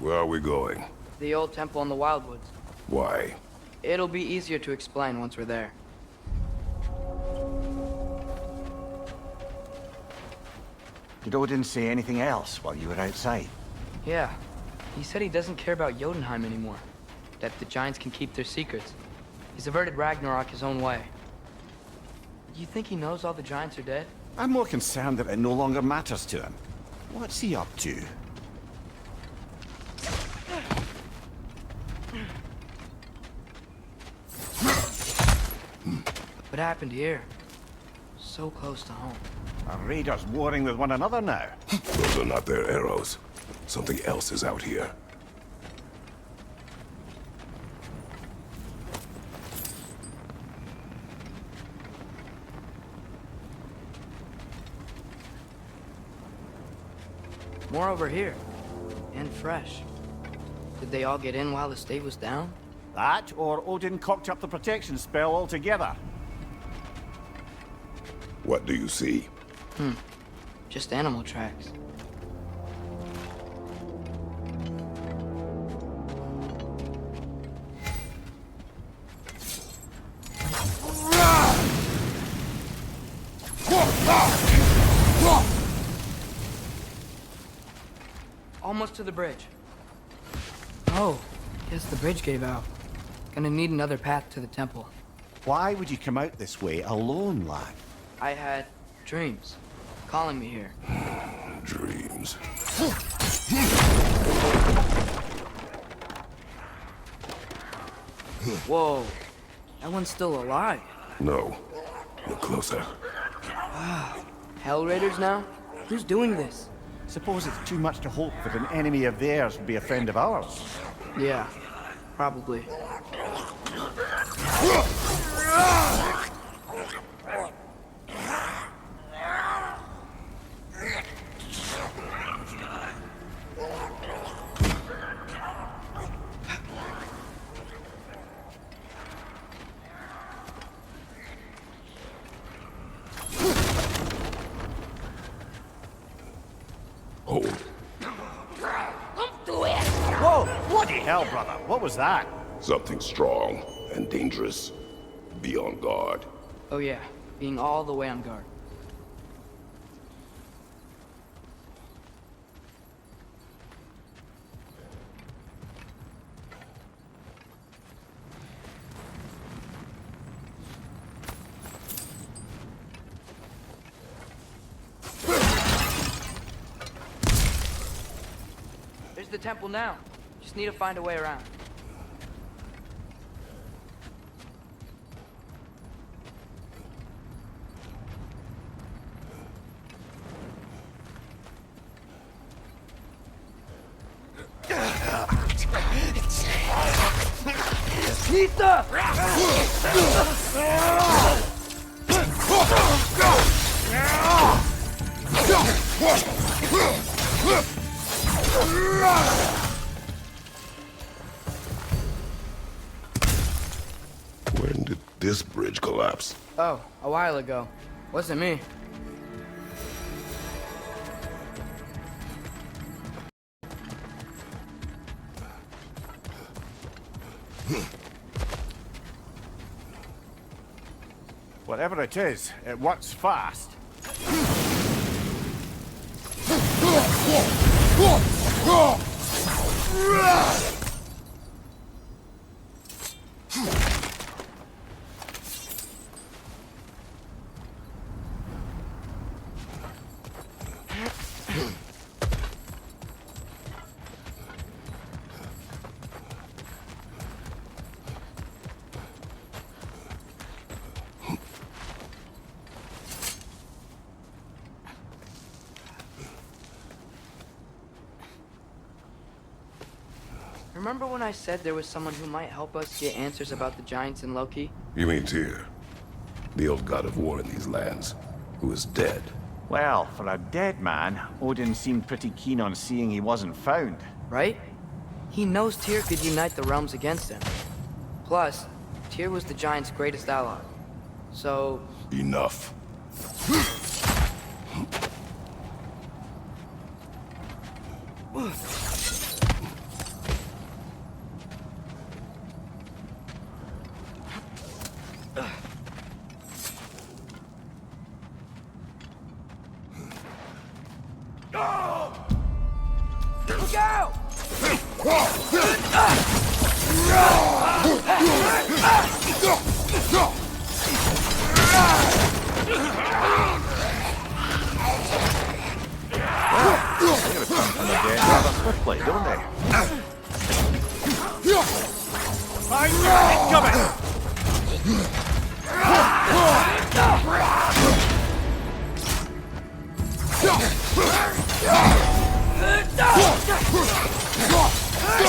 Where are we going? The old temple in the Wildwoods. Why? It'll be easier to explain once we're there. Did Odin say anything else while you were outside? Yeah. He said he doesn't care about Jotunheim anymore. That the giants can keep their secrets. He's averted Ragnarok his own way. You think he knows all the giants are dead? I'm more concerned that it no longer matters to him. What's he up to? What happened here? So close to home. Are raiders warring with one another now? Those are not their arrows. Something else is out here. More over here. And fresh. Did they all get in while the state was down? That, or Odin cocked up the protection spell altogether. What do you see? Just animal tracks. Almost to the bridge. Oh, guess the bridge gave out. Gonna need another path to the temple. Why would you come out this way alone, lad? I had dreams calling me here. Dreams. Whoa, that one's still alive. No. Look closer. Hell Raiders now? Who's doing this? Suppose it's too much to hope that an enemy of theirs would be a friend of ours. Yeah, probably. Hold. Whoa! Bloody hell, brother! What was that? Something strong and dangerous. Be on guard. Oh yeah, being all the way on guard. There's the temple now. Just need to find a way around. Nita! When did this bridge collapse? Oh, a while ago. Wasn't me. Whatever it is, it works fast. Remember when I said there was someone who might help us get answers about the giants and Loki? You mean Tyr? The old god of war in these lands, who is dead. Well, for a dead man, Odin seemed pretty keen on seeing he wasn't found. Right? He knows Tyr could unite the realms against him. Plus, Tyr was the giants' greatest ally. So... Enough. Look out! Quickly, don't they? Find you! Incoming!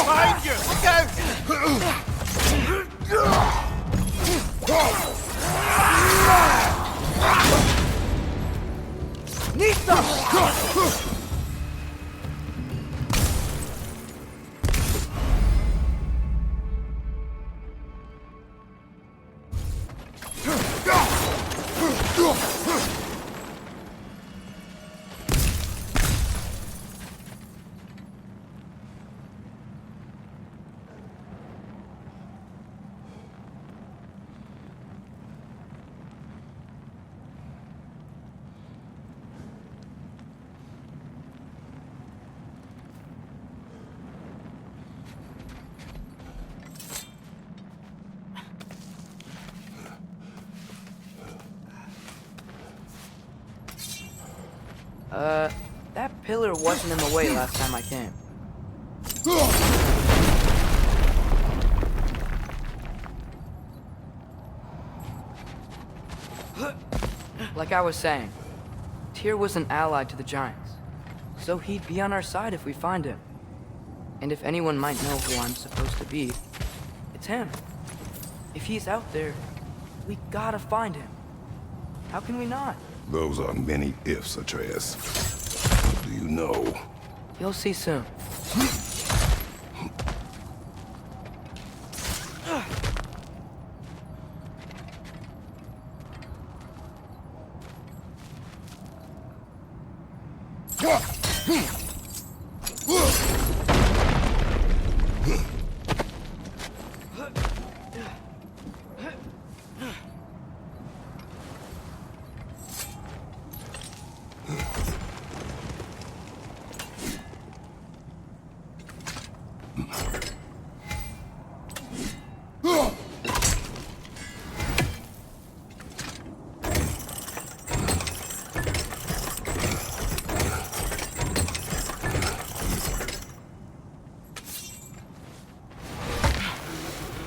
Behind you! Look out! Need some! That pillar wasn't in the way last time I came. Like I was saying, Tyr was an ally to the Giants, so he'd be on our side if we find him. And if anyone might know who I'm supposed to be, it's him. If he's out there, we gotta find him. How can we not? Those are many ifs, Atreus. Do you know? You'll see soon.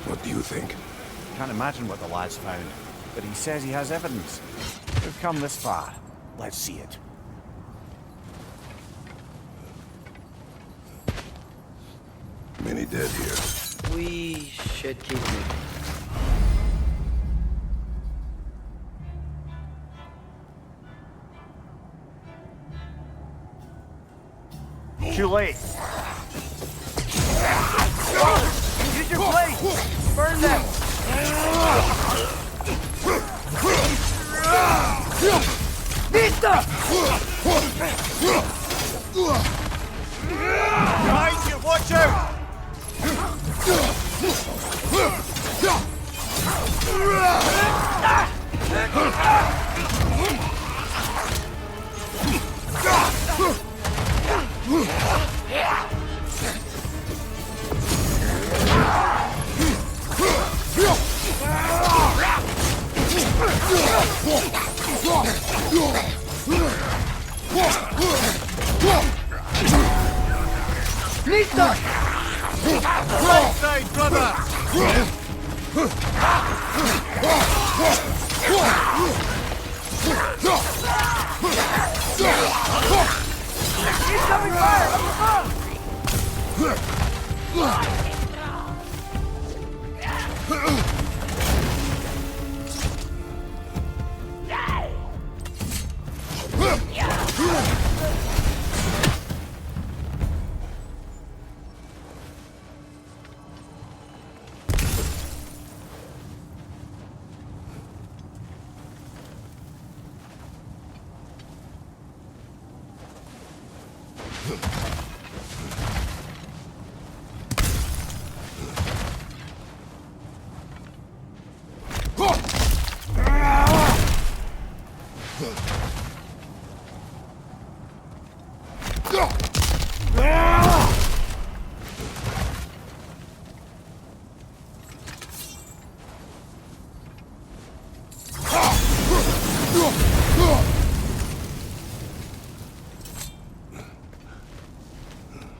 What do you think? Can't imagine what the lad's found, but he says he has evidence. We've come this far. Let's see it. Many dead here. We should keep moving. Too late. Use your blade! Burn them! Vista! Behind you! Watch out! Nista! Right side, brother! Incoming fire! Up above!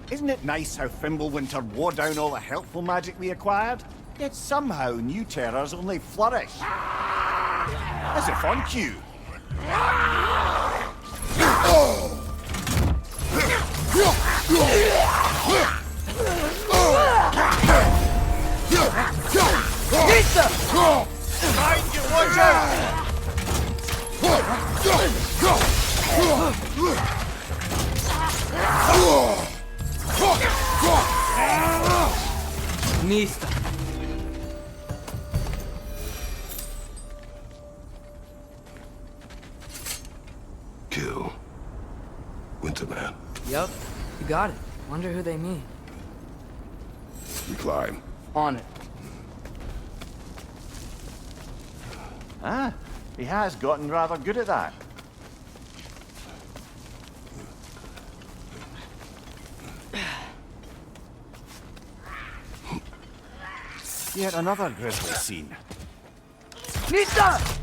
Isn't it nice how Fimbulwinter wore down all the helpful magic we acquired? Yet somehow new terrors only flourish. As if on cue. Behind you, watch out! Nista. Kill Winterman. Yup, you got it. Wonder who they mean. We climb. On it. Ah, he has gotten rather good at that. Yet another grisly scene. Nista!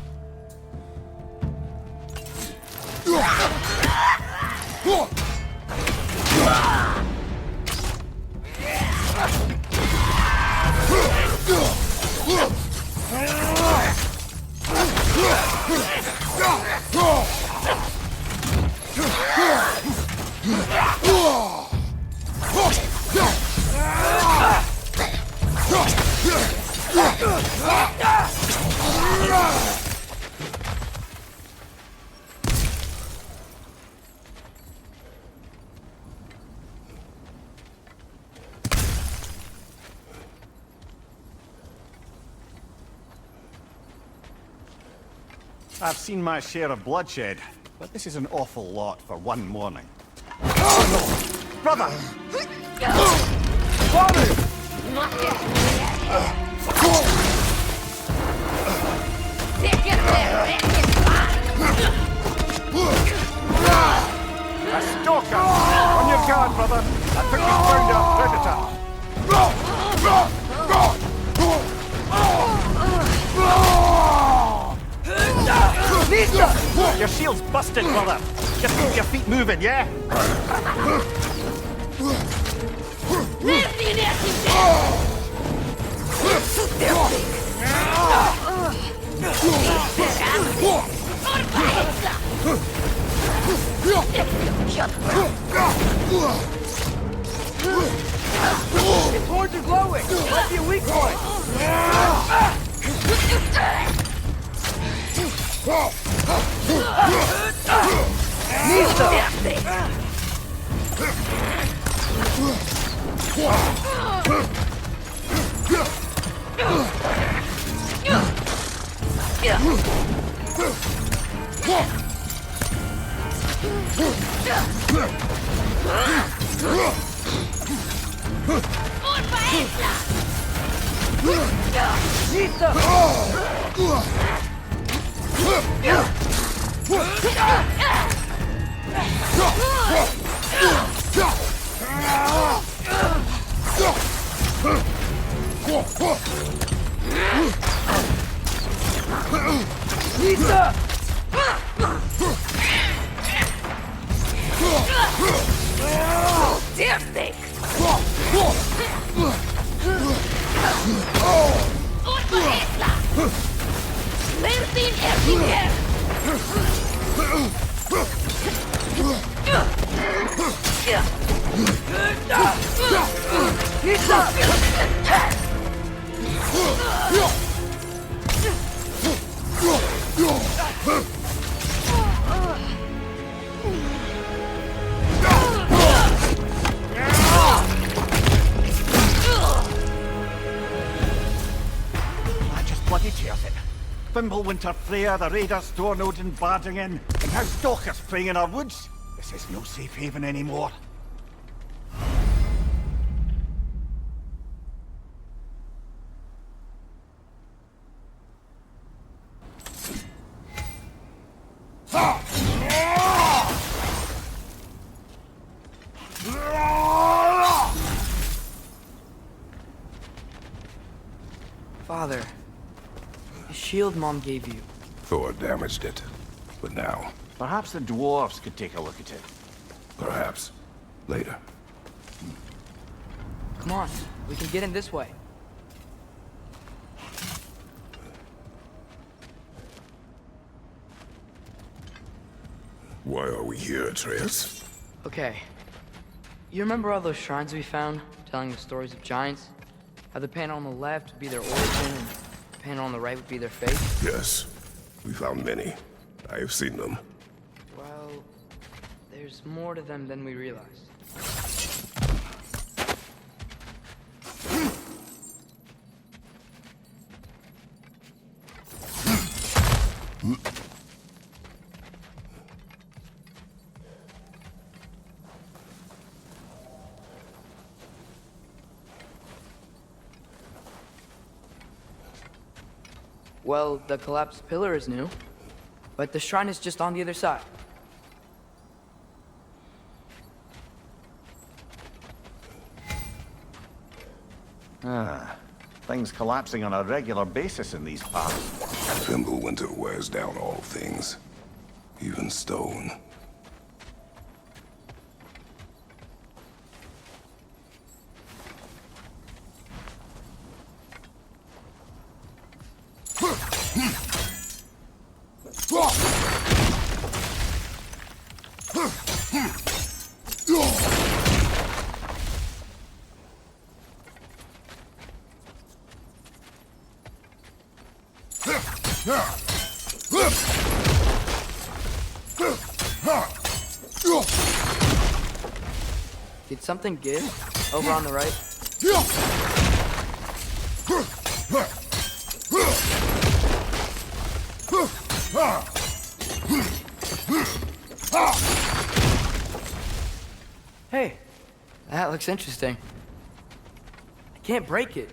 I've seen my share of bloodshed, but this is an awful lot for one morning. Brother! A stalker! On your guard, brother! I think we found our predator! Your shield's busted, brother! Just keep your feet moving, yeah? His horns are glowing! Might be a weak point! Fimbulwinter, Freya, the raiders, Stornode and barging in, and how stalkers preying in our woods. This is no safe haven anymore. Father, the shield Mom gave you. Thor damaged it. But now, Perhaps the dwarves could take a look at it. perhaps, later. Come on, we can get in this way. Why are we here, Atreus? Okay. You remember all those shrines we found, telling the stories of giants? How the panel on the left would be their origin, and the panel on the right would be their fate? Yes. We found many. I have seen them. Well, there's more to them than we realized. Well, the collapsed pillar is new, but the shrine is just on the other side. Things collapsing on a regular basis in these parts. Fimbulwinter wears down all things, even stone. Did something give? Over on the right? Hey, that looks interesting. I can't break it.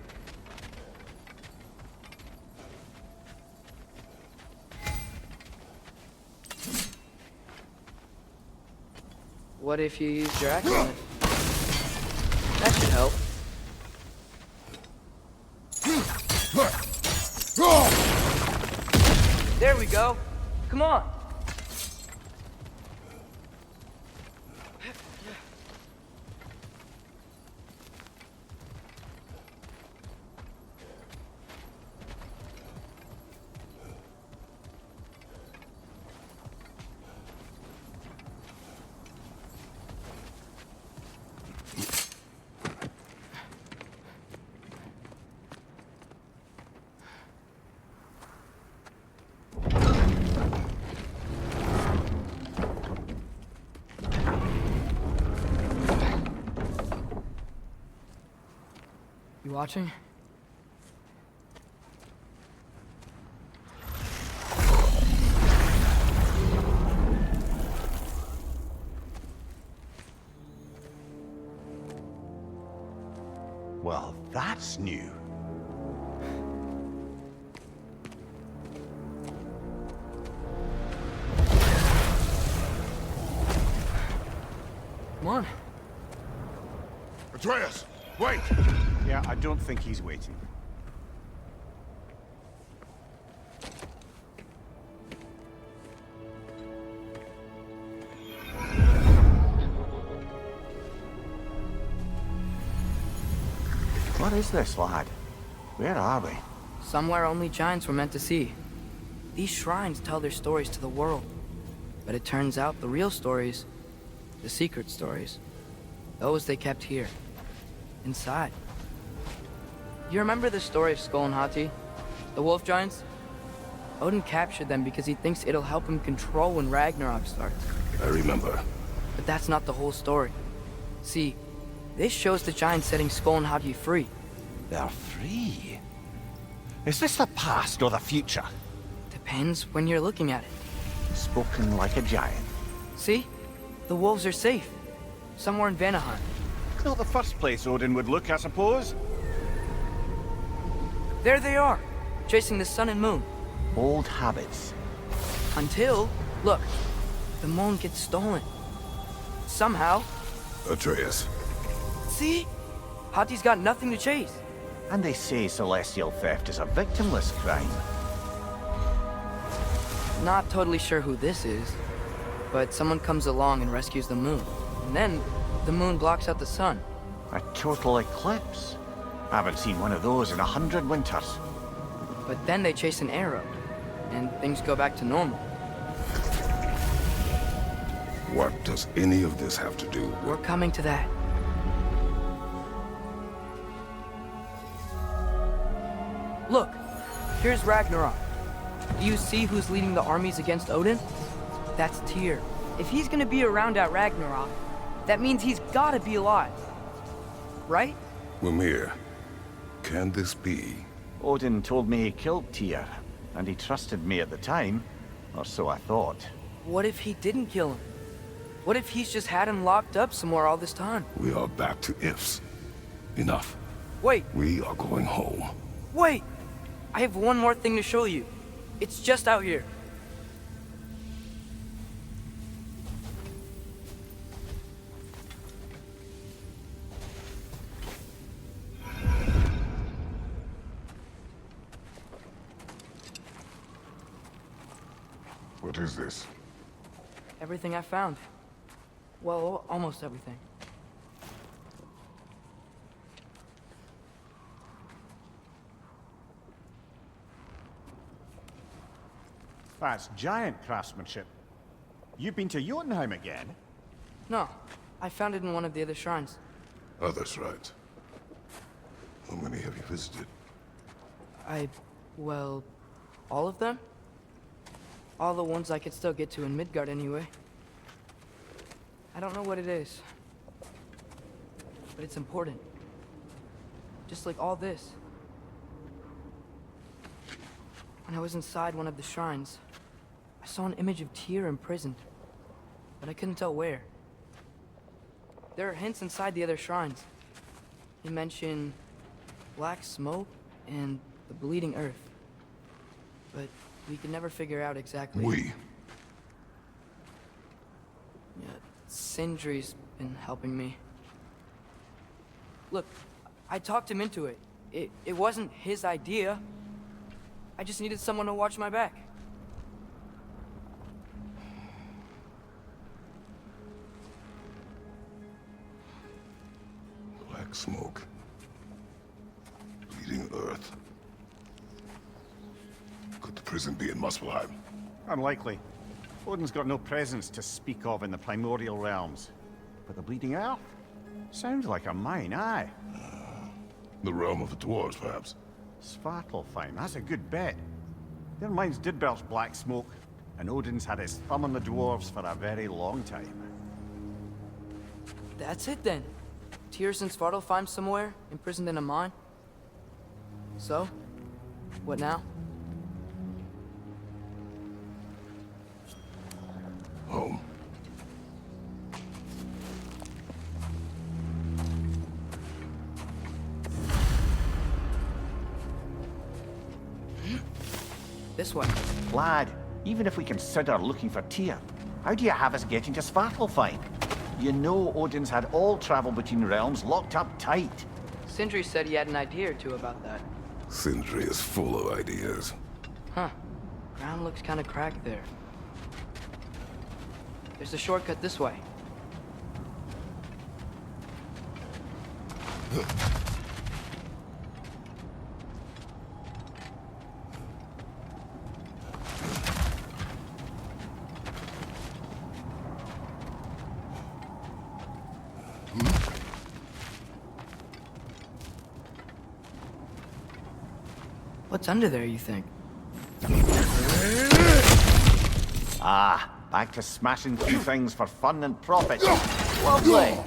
What if you used your acclaimed? That should help. There we go. Come on. You watching? Well, that's new. Come on. Atreus, wait! Yeah, I don't think he's waiting. What is this, lad? Where are we? Somewhere only giants were meant to see. These shrines tell their stories to the world. But it turns out the real stories, the secret stories, those they kept here, inside. You remember the story of Skull and Hati? The wolf giants? Odin captured them because he thinks it'll help him control when Ragnarok starts. I remember. But that's not the whole story. See, this shows the giants setting Skull and Hati free. They're free. Is this the past or the future? Depends when you're looking at it. Spoken like a giant. See? The wolves are safe. Somewhere in Vanaheim. Not the first place Odin would look, I suppose. There they are, chasing the sun and moon. Old habits. Until, look, the moon gets stolen. Somehow. Atreus. See? Hati's got nothing to chase. And they say celestial theft is a victimless crime. Not totally sure who this is, but someone comes along and rescues the moon. And then, the moon blocks out the sun. A total eclipse. I haven't seen one of those in 100 winters. But then they chase an arrow, and things go back to normal. What does any of this have to do with... We're coming to that. Look, here's Ragnarok. Do you see who's leading the armies against Odin? That's Tyr. If he's gonna be around at Ragnarok, that means he's gotta be alive. Right? Mimir, can this be? Odin told me he killed Tyr, and he trusted me at the time, or so I thought. What if he didn't kill him? What if he's just had him locked up somewhere all this time? We are back to ifs. Enough. Wait, We are going home. wait! I have one more thing to show you. It's just out here. What is this? Everything I found. Well, almost everything. That's giant craftsmanship. You've been to Jotunheim again? No, I found it in one of the other shrines. Other shrines. How many have you visited? Well, all of them? All the ones I could still get to in Midgard anyway. I don't know what it is, but it's important. Just like all this. When I was inside one of the shrines, I saw an image of Tyr imprisoned, but I couldn't tell where. There are hints inside the other shrines. They mention black smoke and the bleeding earth, but we could never figure out exactly. We. Yeah, Sindri's been helping me. Look, I talked him into it. It wasn't his idea. I just needed someone to watch my back. Black smoke. Bleeding earth. Could the prison be in Muspelheim? Unlikely. Odin's got no presence to speak of in the primordial realms. But the bleeding earth? Sounds like a mine, aye. The realm of the dwarves, perhaps? Svartalfheim, that's a good bet. Their mines did belch black smoke, and Odin's had his thumb on the dwarves for a very long time. That's it then. Tyr's in Svartalfheim somewhere, imprisoned in a mine. So, what now? Home. This way. Lad, even if we consider looking for Tyr, how do you have us getting to Svartalfheim? You know Odin's had all travel between realms locked up tight. Sindri said he had an idea or two about that. Sindri is full of ideas. Huh. Ground looks kind of cracked there. There's a shortcut this way. What's under there, you think? Ah, back to smashing through things for fun and profit. Lovely!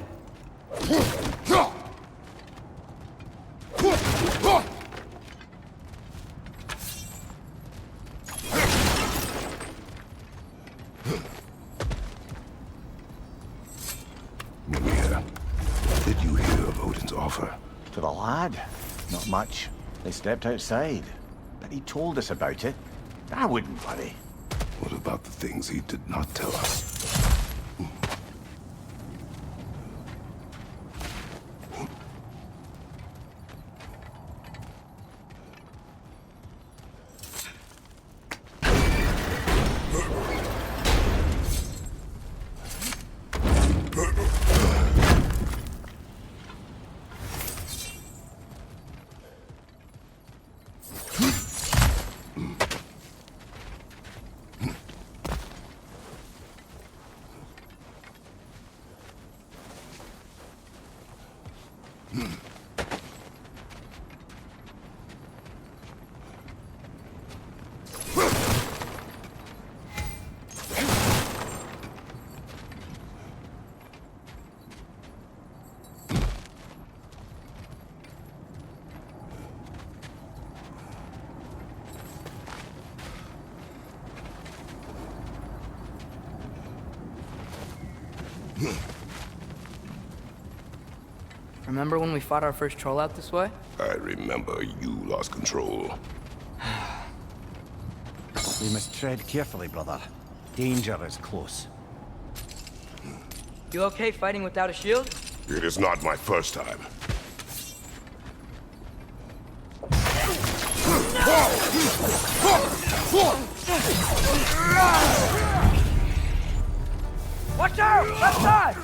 Mimir, did you hear of Odin's offer? To the lad? Not much. They stepped outside. But he told us about it. I wouldn't worry. What about the things he did not tell us? Remember when we fought our first troll out this way? I remember you lost control. We must tread carefully, brother. Danger is close. You okay fighting without a shield? It is not my first time. Watch out! Left side!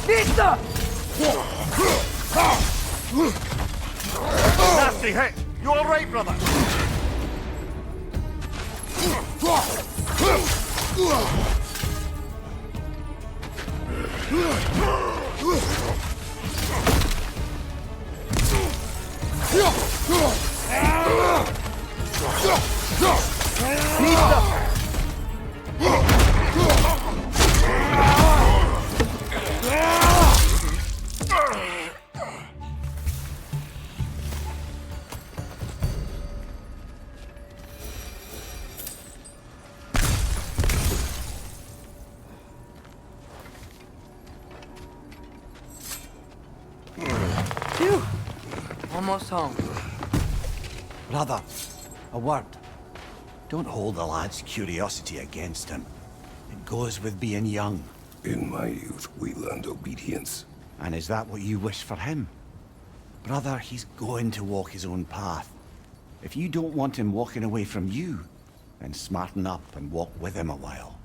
Pizza! Nasty hit! You alright, brother? Phew! Almost home. Brother, a word. Don't hold the lad's curiosity against him. It goes with being young. In my youth, we learned obedience. And is that what you wish for him? Brother, he's going to walk his own path. If you don't want him walking away from you, then smarten up and walk with him a while.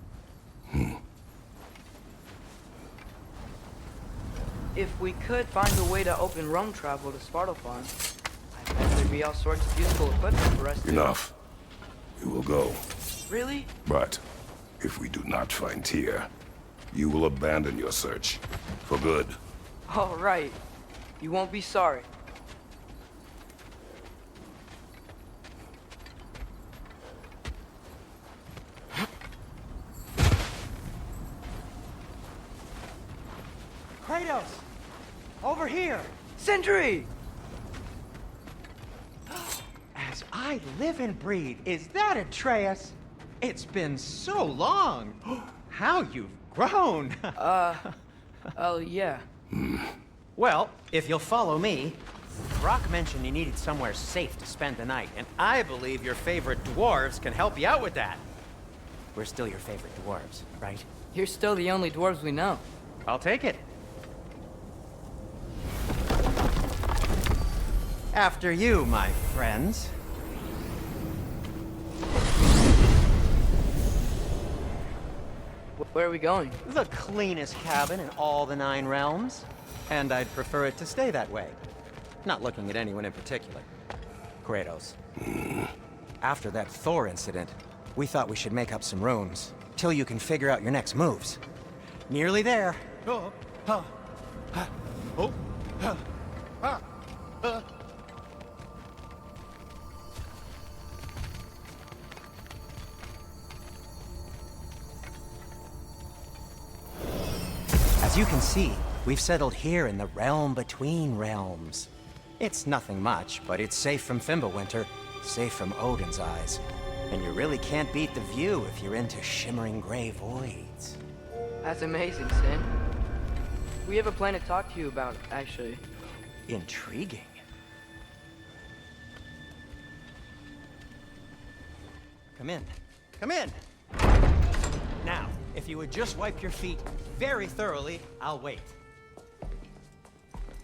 If we could find a way to open Rome travel to Svartalfheim, I bet there'd be all sorts of useful equipment for us to... Enough. We will go. Really? But if we do not find Tyr, you will abandon your search. For good. All right. You won't be sorry. Kratos! Over here! Sentry! As I live and breathe, is that Atreus? It's been so long! How you've grown! Oh, yeah. Well, if you'll follow me, Brock mentioned you needed somewhere safe to spend the night, and I believe your favorite dwarves can help you out with that. We're still your favorite dwarves, right? You're still the only dwarves we know. I'll take it. After you, my friends. Where are we going? The cleanest cabin in all the 9 realms. And I'd prefer it to stay that way. Not looking at anyone in particular. Kratos. After that Thor incident, we thought we should make up some rooms, till you can figure out your next moves. Nearly there. As you can see, we've settled here in the realm between realms. It's nothing much, but it's safe from Fimbulwinter, safe from Odin's eyes. And you really can't beat the view if you're into shimmering gray voids. That's amazing, Sin. We have a plan to talk to you about, actually. Intriguing. Come in. Come in! Now, if you would just wipe your feet very thoroughly, I'll wait.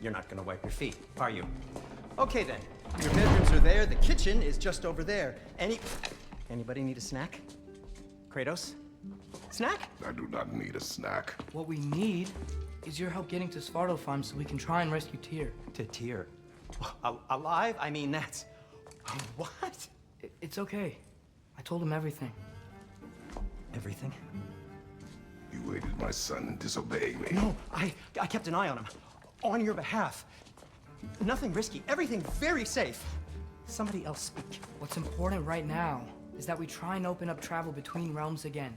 You're not gonna wipe your feet, are you? Okay then. Your bedrooms are there. The kitchen is just over there. Anybody need a snack? Kratos? Snack? I do not need a snack. What we need is your help getting to Svartalfheim so we can try and rescue Tyr. To Tyr? Alive? I mean, that's... What? It's okay. I told him everything. Everything? You aided my son in disobeying me. No, I kept an eye on him. On your behalf. Nothing risky. Everything very safe. Somebody else speak. What's important right now is that we try and open up travel between realms again.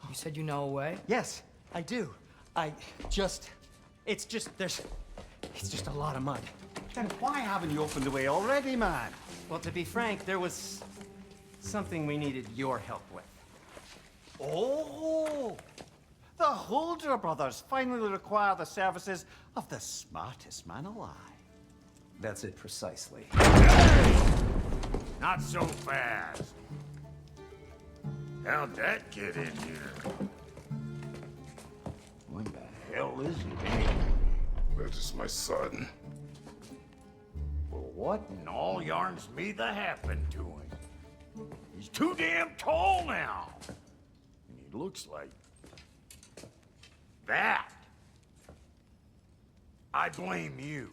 You said you know a way? Yes, I do. It's just a lot of mud. Then why haven't you opened the way already, man? Well, to be frank, there was something we needed your help with. Oh! The Holder brothers finally require the services of the smartest man alive. That's it precisely. Not so fast. How'd that get in here? What the hell is it? That is my son. Well, what in all yarns me that happened to him? He's too damn tall now. And he looks like... that. I blame you.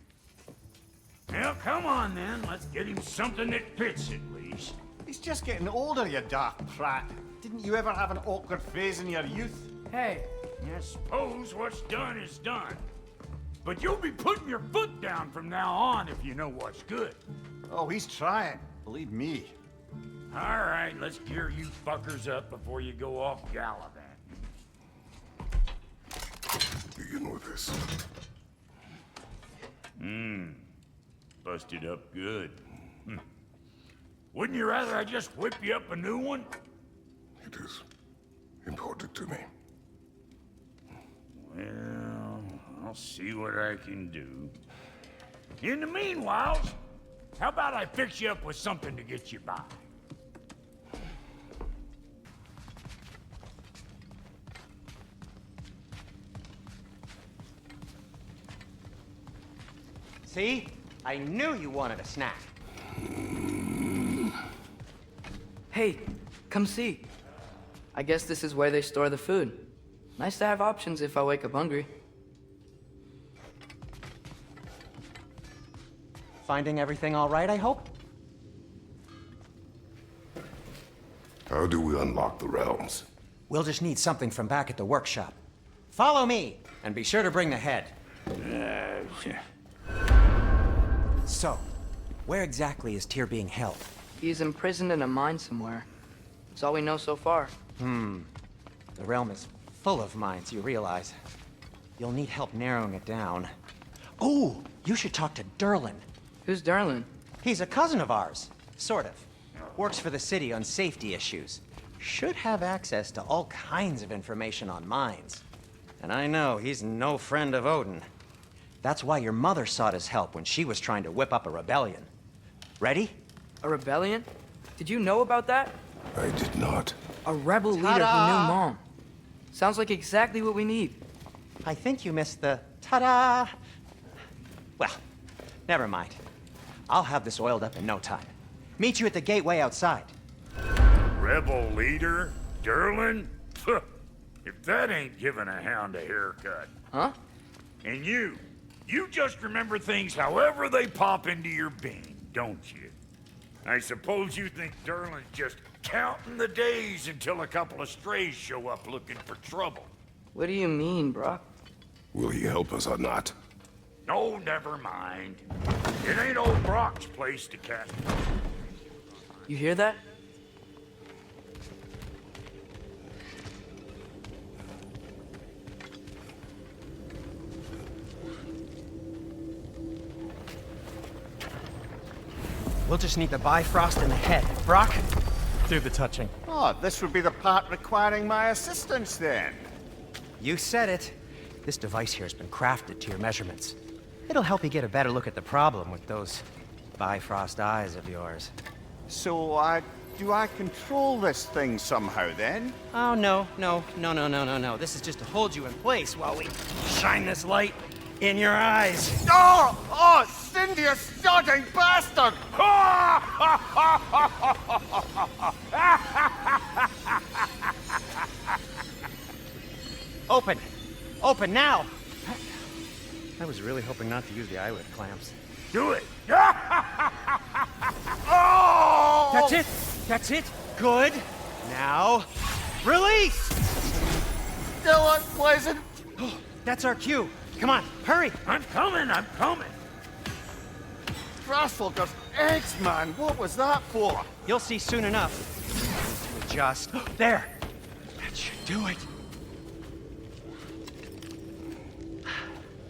Well, come on then. Let's get him something that fits at least. He's just getting older, you dark prat. Didn't you ever have an awkward phase in your youth? Hey, I suppose what's done is done. But you'll be putting your foot down from now on if you know what's good. Oh, he's trying. Believe me. All right, let's gear you fuckers up before you go off gallivanting. Begin with this. Busted up good. Wouldn't you rather I just whip you up a new one? It is important to me. Well, I'll see what I can do. In the meanwhile, how about I fix you up with something to get you by? See? I knew you wanted a snack. hey, come see. I guess this is where they store the food. Nice to have options if I wake up hungry. Finding everything all right, I hope? How do we unlock the realms? We'll just need something from back at the workshop. Follow me, and be sure to bring the head. So, where exactly is Tyr being held? He's imprisoned in a mine somewhere. That's all we know so far. The realm is full of mines, you realize. You'll need help narrowing it down. Oh, you should talk to Durlin. Who's Darlin? He's a cousin of ours, sort of. Works for the city on safety issues. Should have access to all kinds of information on mines. And I know he's no friend of Odin. That's why your mother sought his help when she was trying to whip up a rebellion. Ready? A rebellion? Did you know about that? I did not. A rebel leader who knew Mom. Sounds like exactly what we need. I think you missed the ta-da. Well, never mind. I'll have this oiled up in no time. Meet you at the gateway outside. Rebel leader? Durlin? If that ain't giving a hound a haircut. Huh? And you just remember things however they pop into your bean, don't you? I suppose you think Durlin's just counting the days until a couple of strays show up looking for trouble. What do you mean, Brock? Will he help us or not? Oh, never mind. It ain't old Brock's place to catch. You hear that? We'll just need the Bifrost in the head. Brock, do the touching. Oh, this would be the part requiring my assistance then. You said it. This device here has been crafted to your measurements. It'll help you get a better look at the problem with those Bifrost eyes of yours. So, do I control this thing somehow then? Oh, no. This is just to hold you in place while we shine this light in your eyes. Oh! Oh! Cindy, you sodding bastard! Open! Open now! I was really hoping not to use the eyelid clamps. Do it! Oh! That's it! That's it! Good! Now, release! Still unpleasant. That's our cue. Come on, hurry! I'm coming, I'm coming! Grasshopper's eggs, man. What was that for? You'll see soon enough. Just there. That should do it.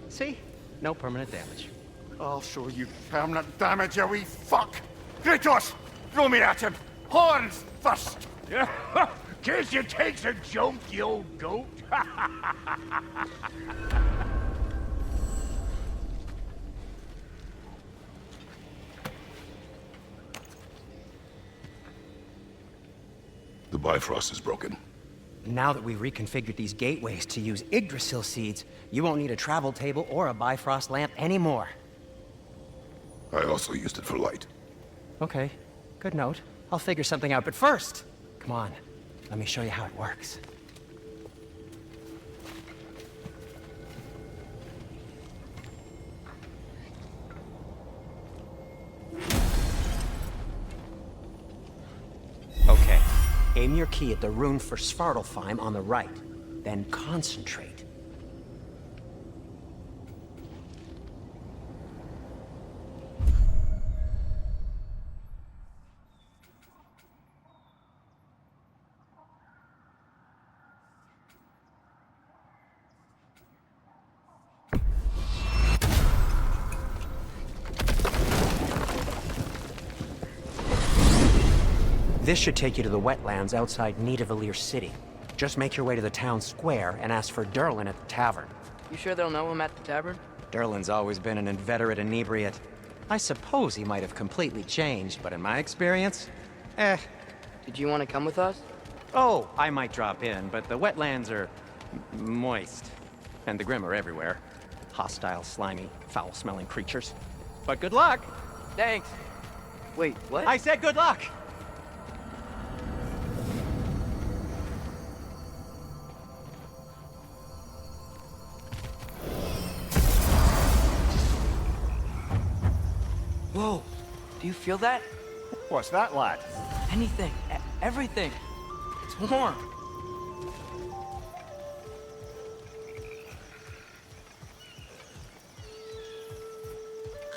See? No permanent damage. I'll show you permanent damage, you wee fuck. Kratos, throw me at him. Horns first. Guess you takes a joke, you old goat. The Bifrost is broken. Now that we've reconfigured these gateways to use Yggdrasil seeds, you won't need a travel table or a Bifrost lamp anymore. I also used it for light. Okay, good note. I'll figure something out, but first, come on, let me show you how it works. Okay, aim your key at the rune for Svartalfheim on the right, then concentrate. This should take you to the wetlands outside Nidavellir City. Just make your way to the town square and ask for Durlin at the tavern. You sure they'll know him at the tavern? Durlin's always been an inveterate inebriate. I suppose he might have completely changed, but in my experience, Did you want to come with us? Oh, I might drop in, but the wetlands are moist. And the Grim are everywhere. Hostile, slimy, foul-smelling creatures. But good luck! Thanks. Wait, what? I said good luck! Whoa, do you feel that? What's that, lad? Anything, everything. It's warm.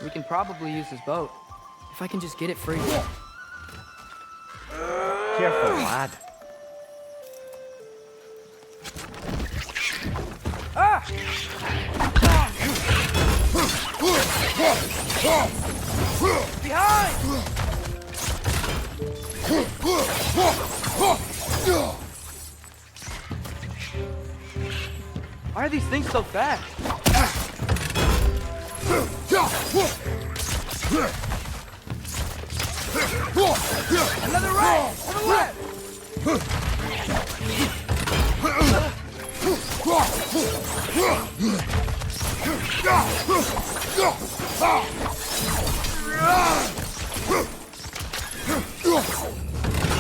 We can probably use this boat. If I can just get it free. Careful, lad. Behind! Why are these things so fast? Another right!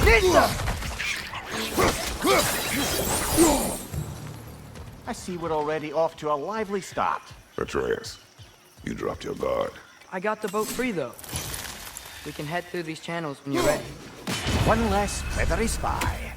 To the left! I see we're already off to a lively start. Atreus, you dropped your guard. I got the boat free, though. We can head through these channels when you're ready. One less feathery spy.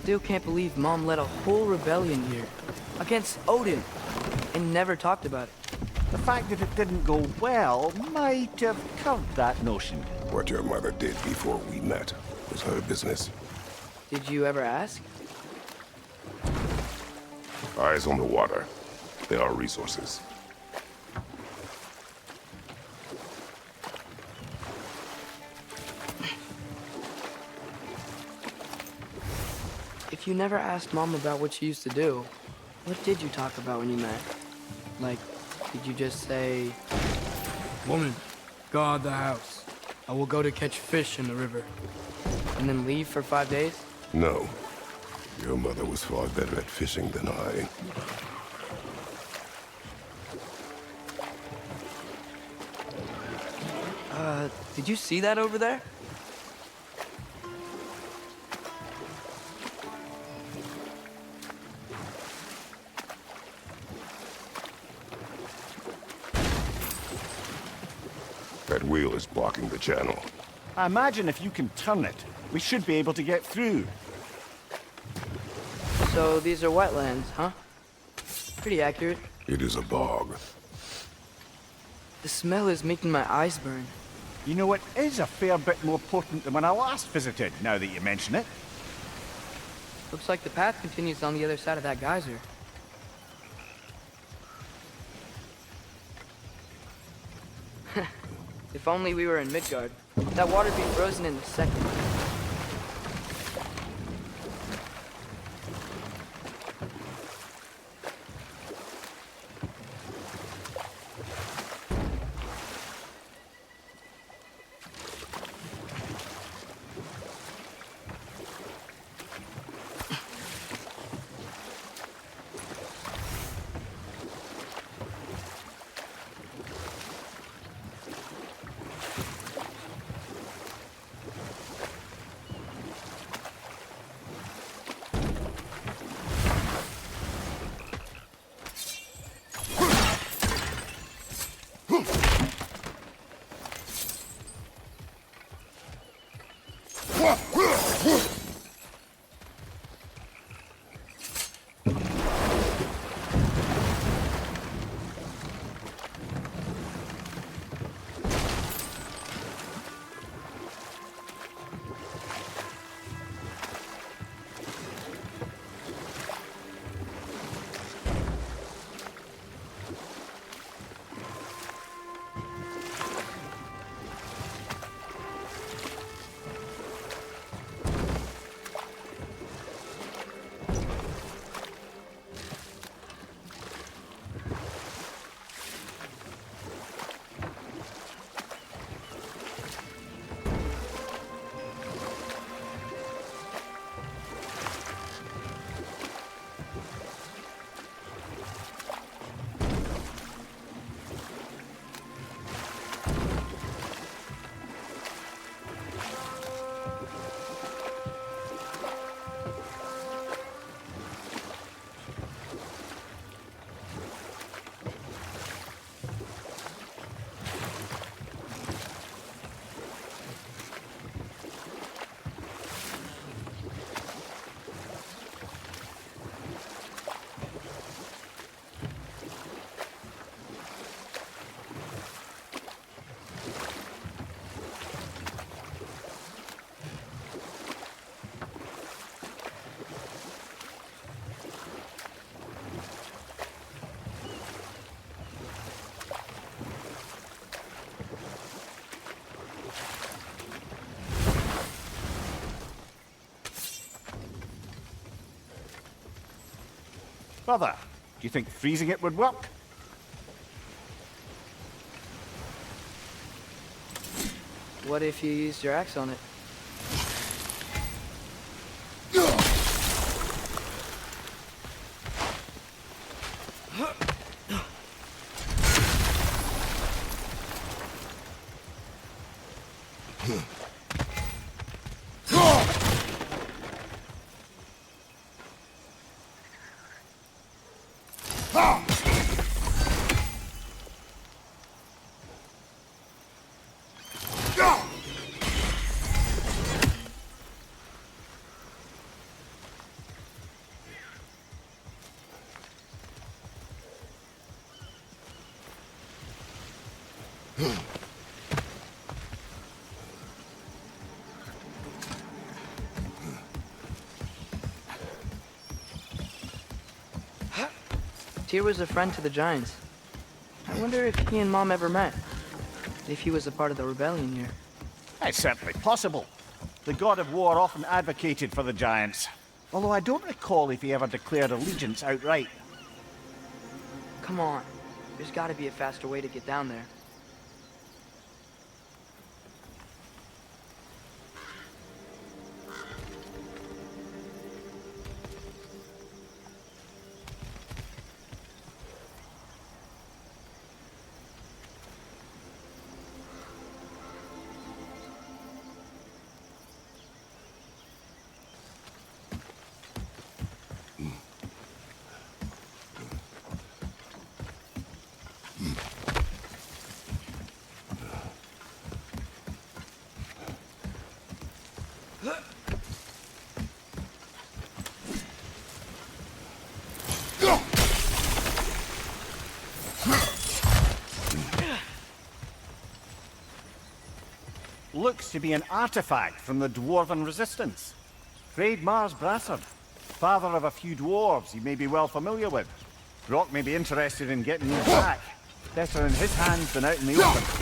still can't believe Mom led a whole rebellion here. Against Odin. And never talked about it. The fact that it didn't go well might have curbed that notion. What your mother did before we met was her business. Did you ever ask? Eyes on the water. There are resources. If you never asked Mom about what she used to do, what did you talk about when you met? Like, did you just say, "Woman, guard the house. I will go to catch fish in the river," and then leave for 5 days? No. Your mother was far better at fishing than I. Did you see that over there? That wheel is blocking the channel. I imagine if you can turn it, we should be able to get through. So these are wetlands, huh? Pretty accurate. It is a bog. The smell is making my eyes burn. You know, it is a fair bit more potent than when I last visited, now that you mention it. Looks like the path continues on the other side of that geyser. If only we were in Midgard. That water'd be frozen in a second. Brother, do you think freezing it would work? What if you used your axe on it? Tyr was a friend to the Giants. I wonder if he and Mom ever met. If he was a part of the rebellion here. It's certainly possible. The god of war often advocated for the giants. Although I don't recall if he ever declared allegiance outright. Come on. There's gotta be a faster way to get down there. Looks to be an artifact from the Dwarven Resistance. Mars Brassard, father of a few dwarves you may be well familiar with. Brock may be interested in getting these back. Better in his hands than out in the open.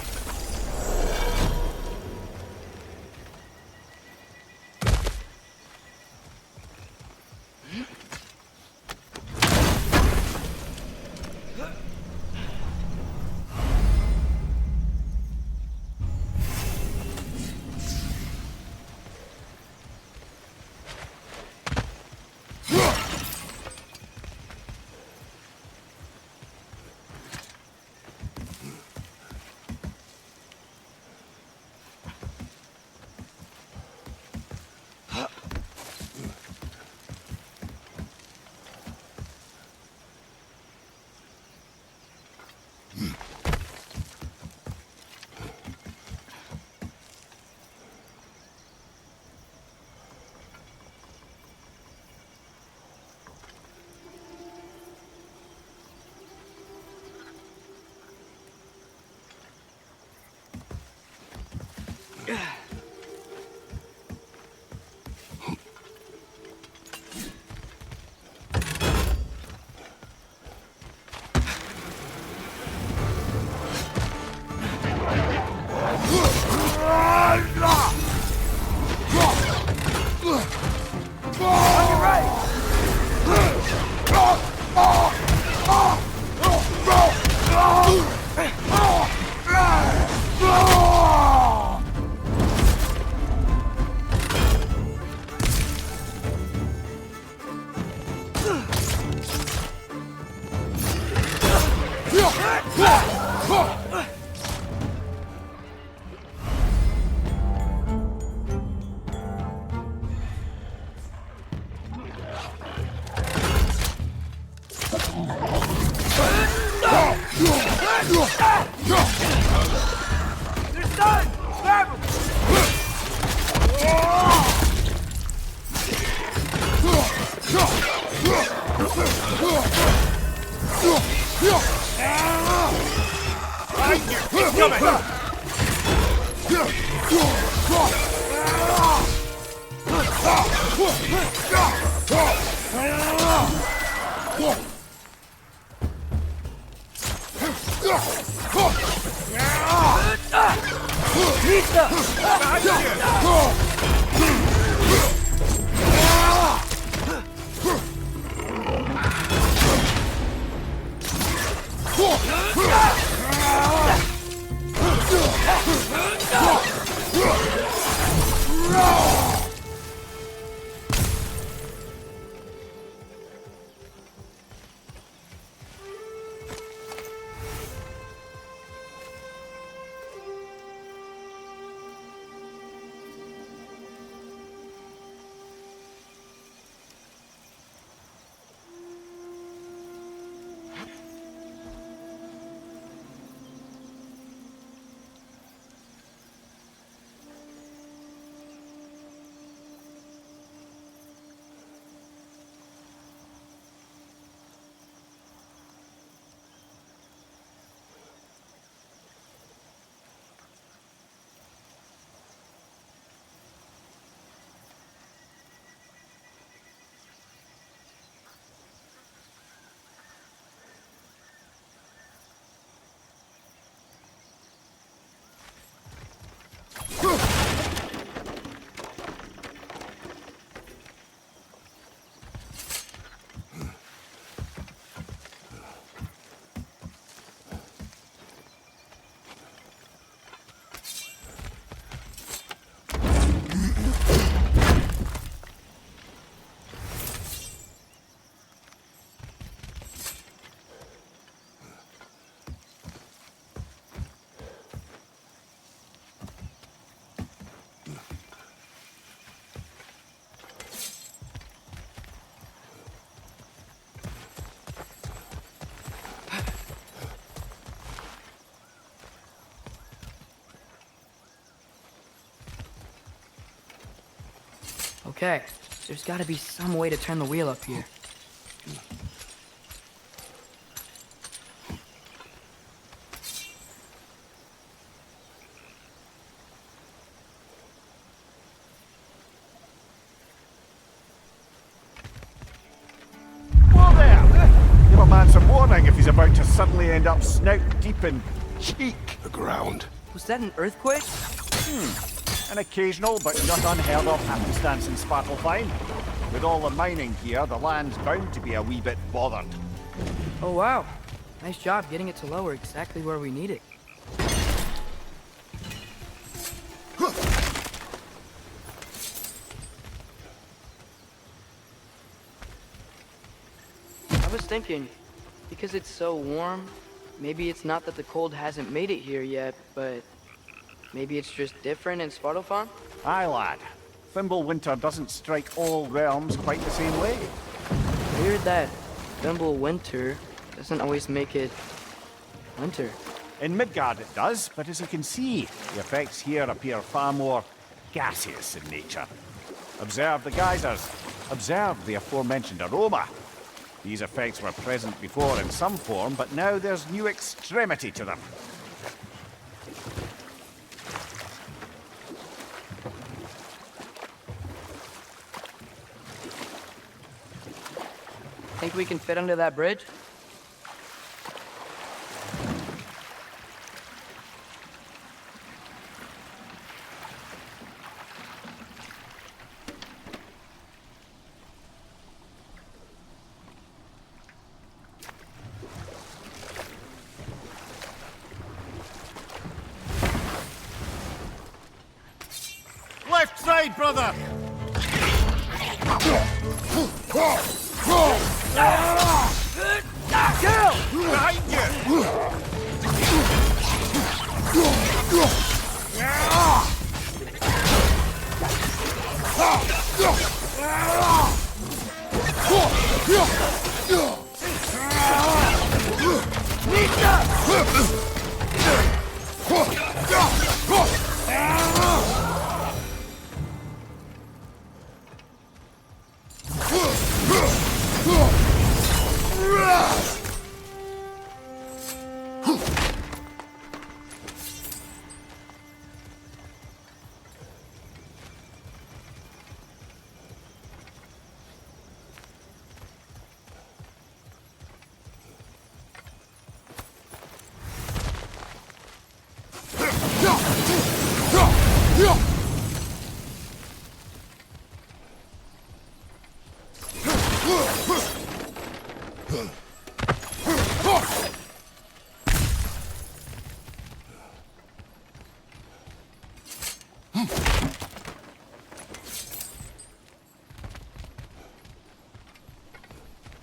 Okay, there's gotta be some way to turn the wheel up here. Whoa there! Give a man some warning if he's about to suddenly end up snout deep in cheek. The ground. Was that an earthquake? An occasional but not unheard of happenstance in Svartalfheim. With all the mining here, the land's bound to be a wee bit bothered. Oh wow, nice job getting it to lower exactly where we need it. I was thinking, because it's so warm, maybe it's not that the cold hasn't made it here yet, but maybe it's just different in Svartalfheim? Aye, lad. Fimbulwinter doesn't strike all realms quite the same way. Weird that Fimbulwinter doesn't always make it winter. In Midgard it does, but as you can see, the effects here appear far more gaseous in nature. Observe the geysers. Observe the aforementioned aroma. These effects were present before in some form, but now there's new extremity to them. Think we can fit under that bridge? Left side, brother! Kill! Behind you!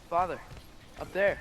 Father, up there.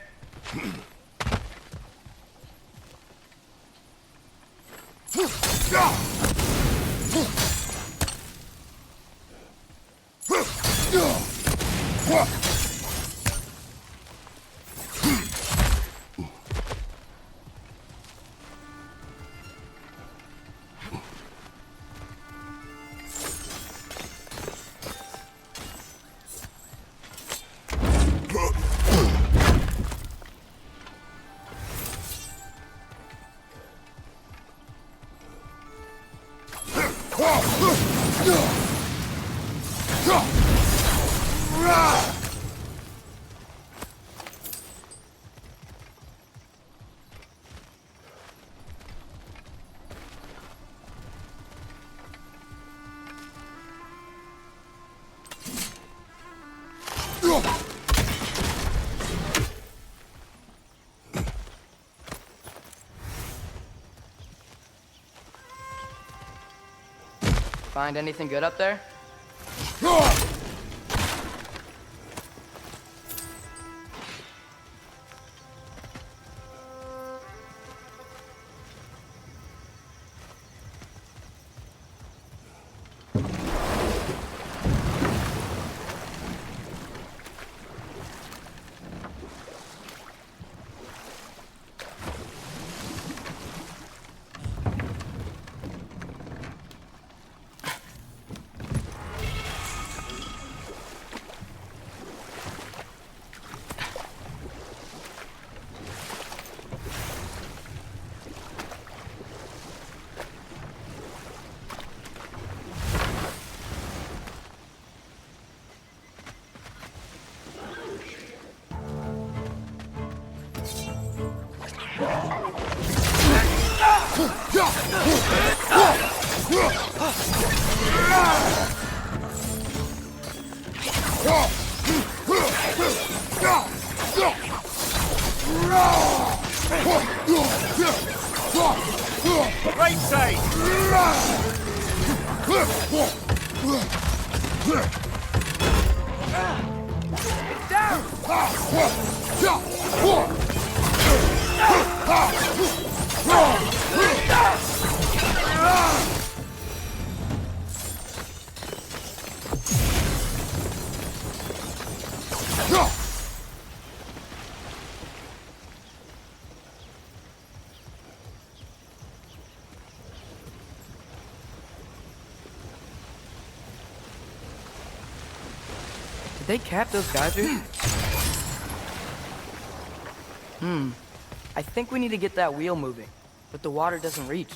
Find anything good up there? Right side! Did they cap those geysers? I think we need to get that wheel moving, but the water doesn't reach.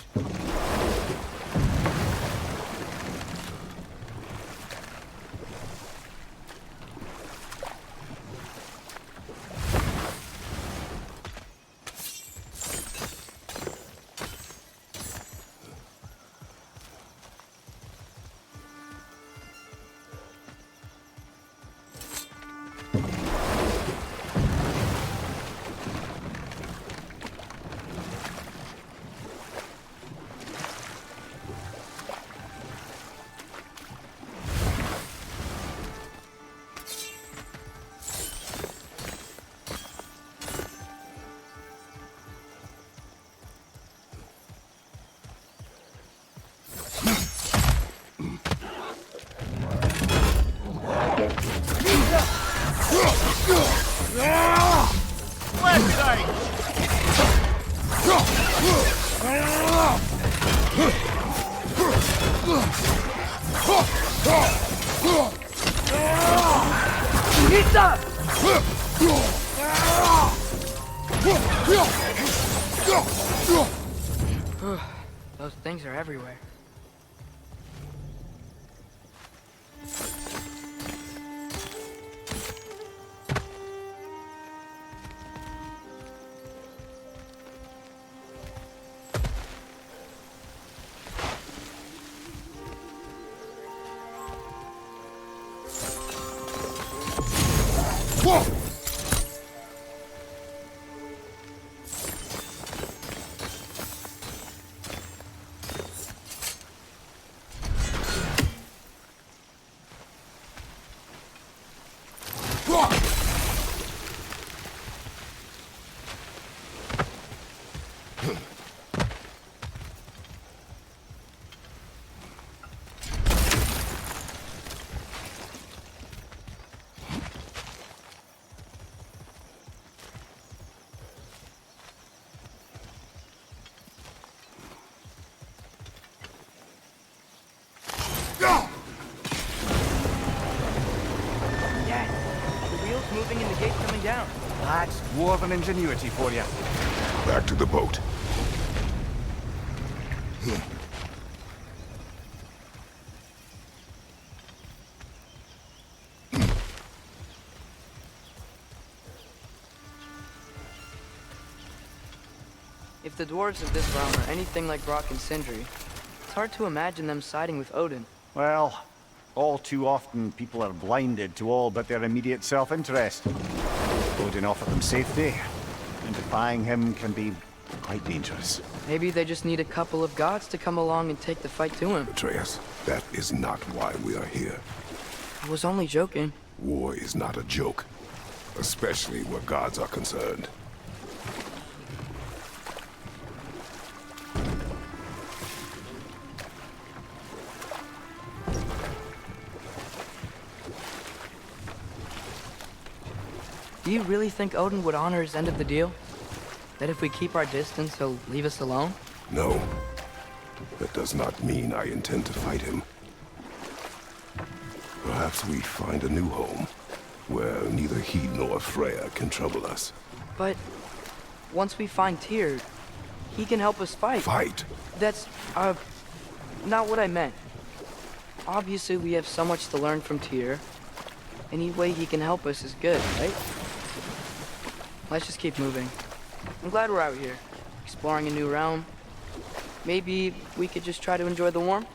Left side! Those things are everywhere. Moving and the gate coming down. That's dwarven ingenuity for you. Back to the boat. If the dwarves of this realm are anything like Rock and Sindri, it's hard to imagine them siding with Odin. Well, all too often people are blinded to all but their immediate self-interest. Odin offered them safety, and defying him can be quite dangerous. Maybe they just need a couple of gods to come along and take the fight to him. Atreus, that is not why we are here. I was only joking. War is not a joke, especially where gods are concerned. Do you really think Odin would honor his end of the deal? That if we keep our distance, he'll leave us alone? No. That does not mean I intend to fight him. Perhaps we find a new home, where neither he nor Freya can trouble us. But once we find Tyr, he can help us fight. Fight? That's, not what I meant. Obviously, we have so much to learn from Tyr. Any way he can help us is good, right? Let's just keep moving. I'm glad we're out here, exploring a new realm. maybe we could just try to enjoy the warmth?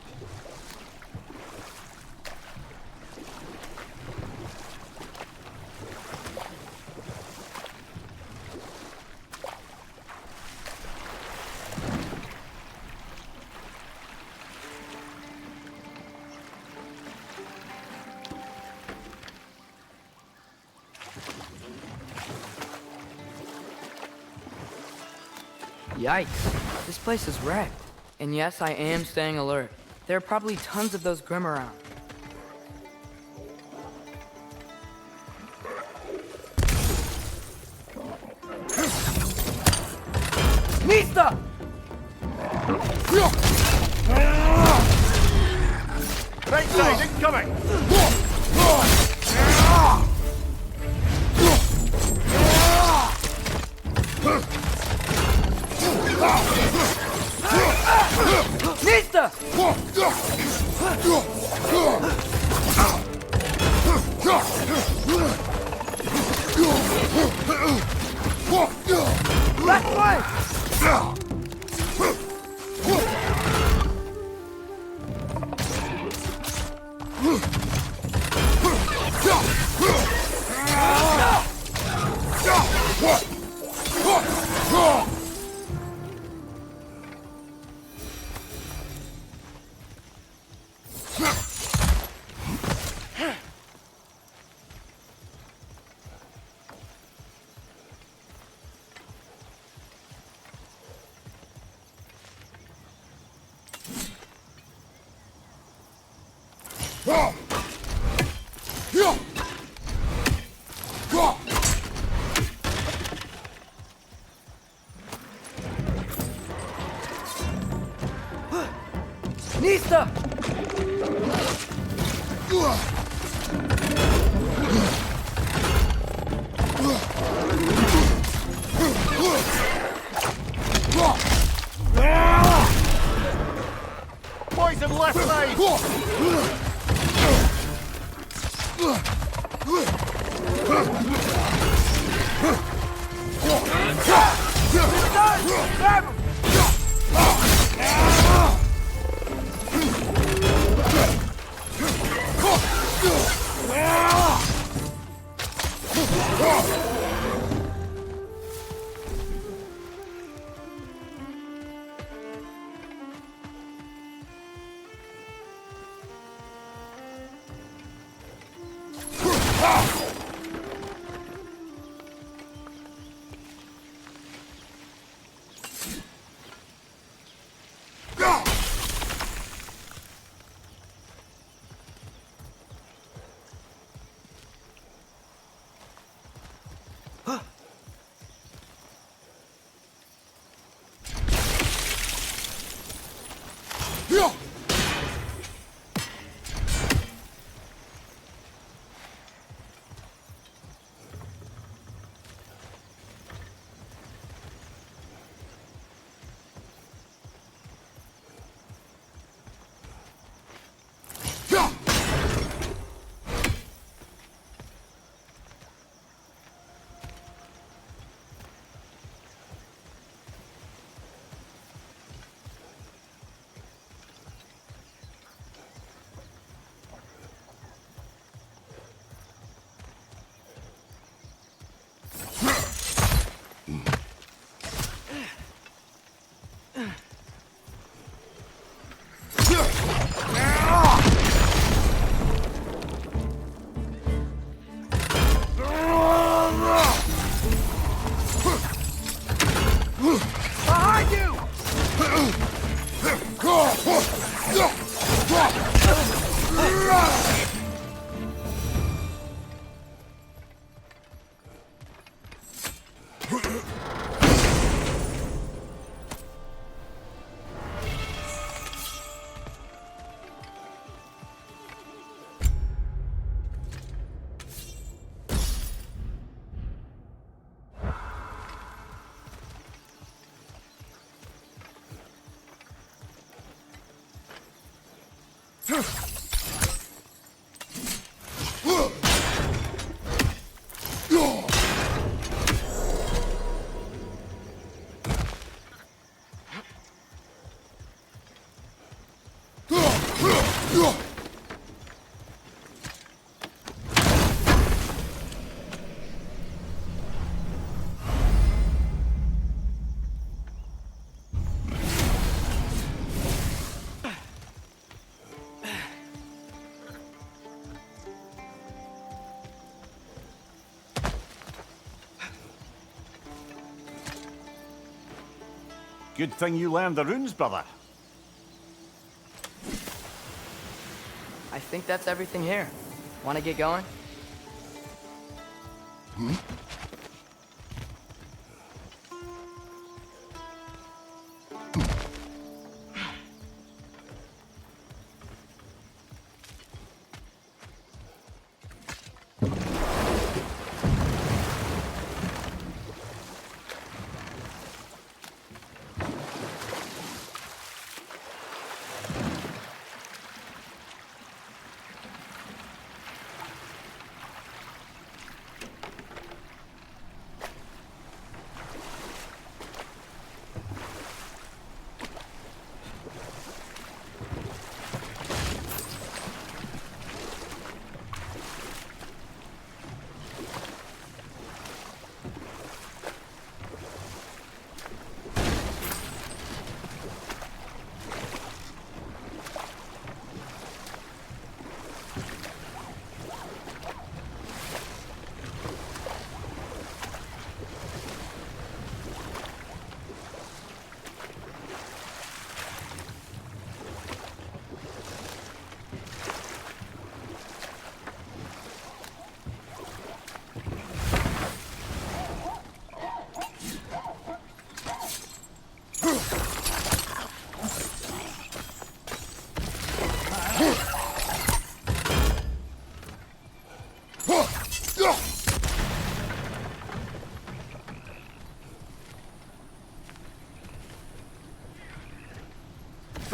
Yikes, this place is wrecked. And yes, I am staying alert. There are probably tons of those Grim around. Nista! Right side, incoming! Nista! Left way! Nista! Poison left side! Good thing you learned the runes, brother. I think that's everything here. Want to get going?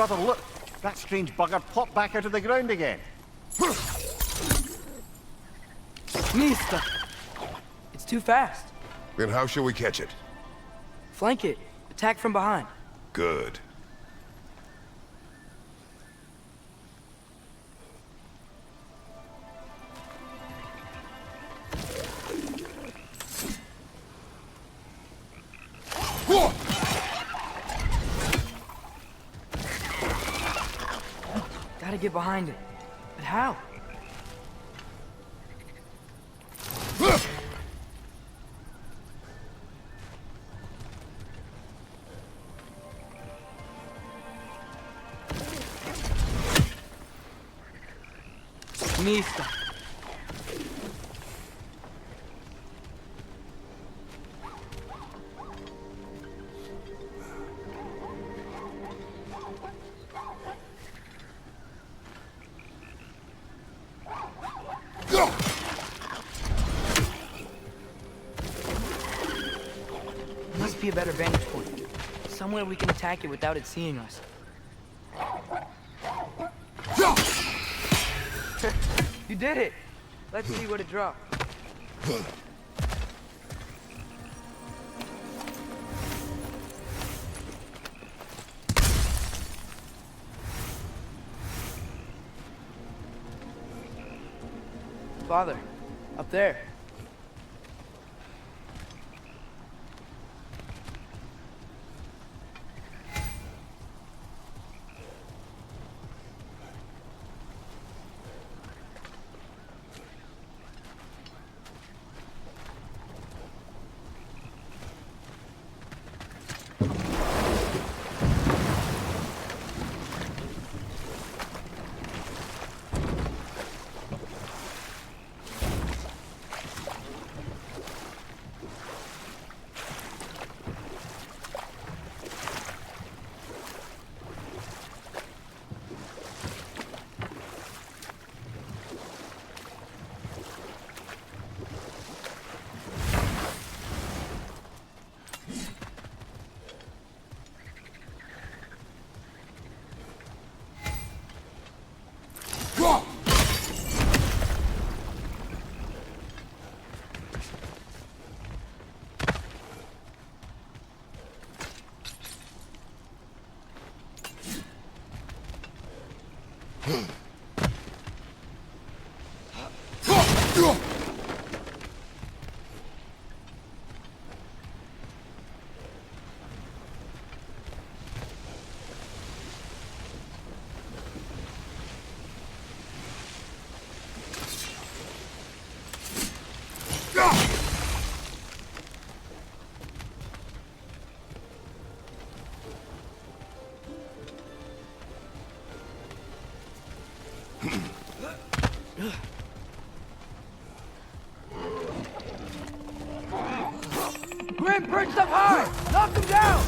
Brother, look! That strange bugger popped back out of the ground again. Mista! It's too fast. Then how shall we catch it? Flank it. Attack from behind. Good. Gotta get behind it. But how? Mista. Must be a better vantage point. Somewhere we can attack it without it seeing us. You did it! Let's see what it dropped. Father, up there. Grim, perched up high! Knock him down!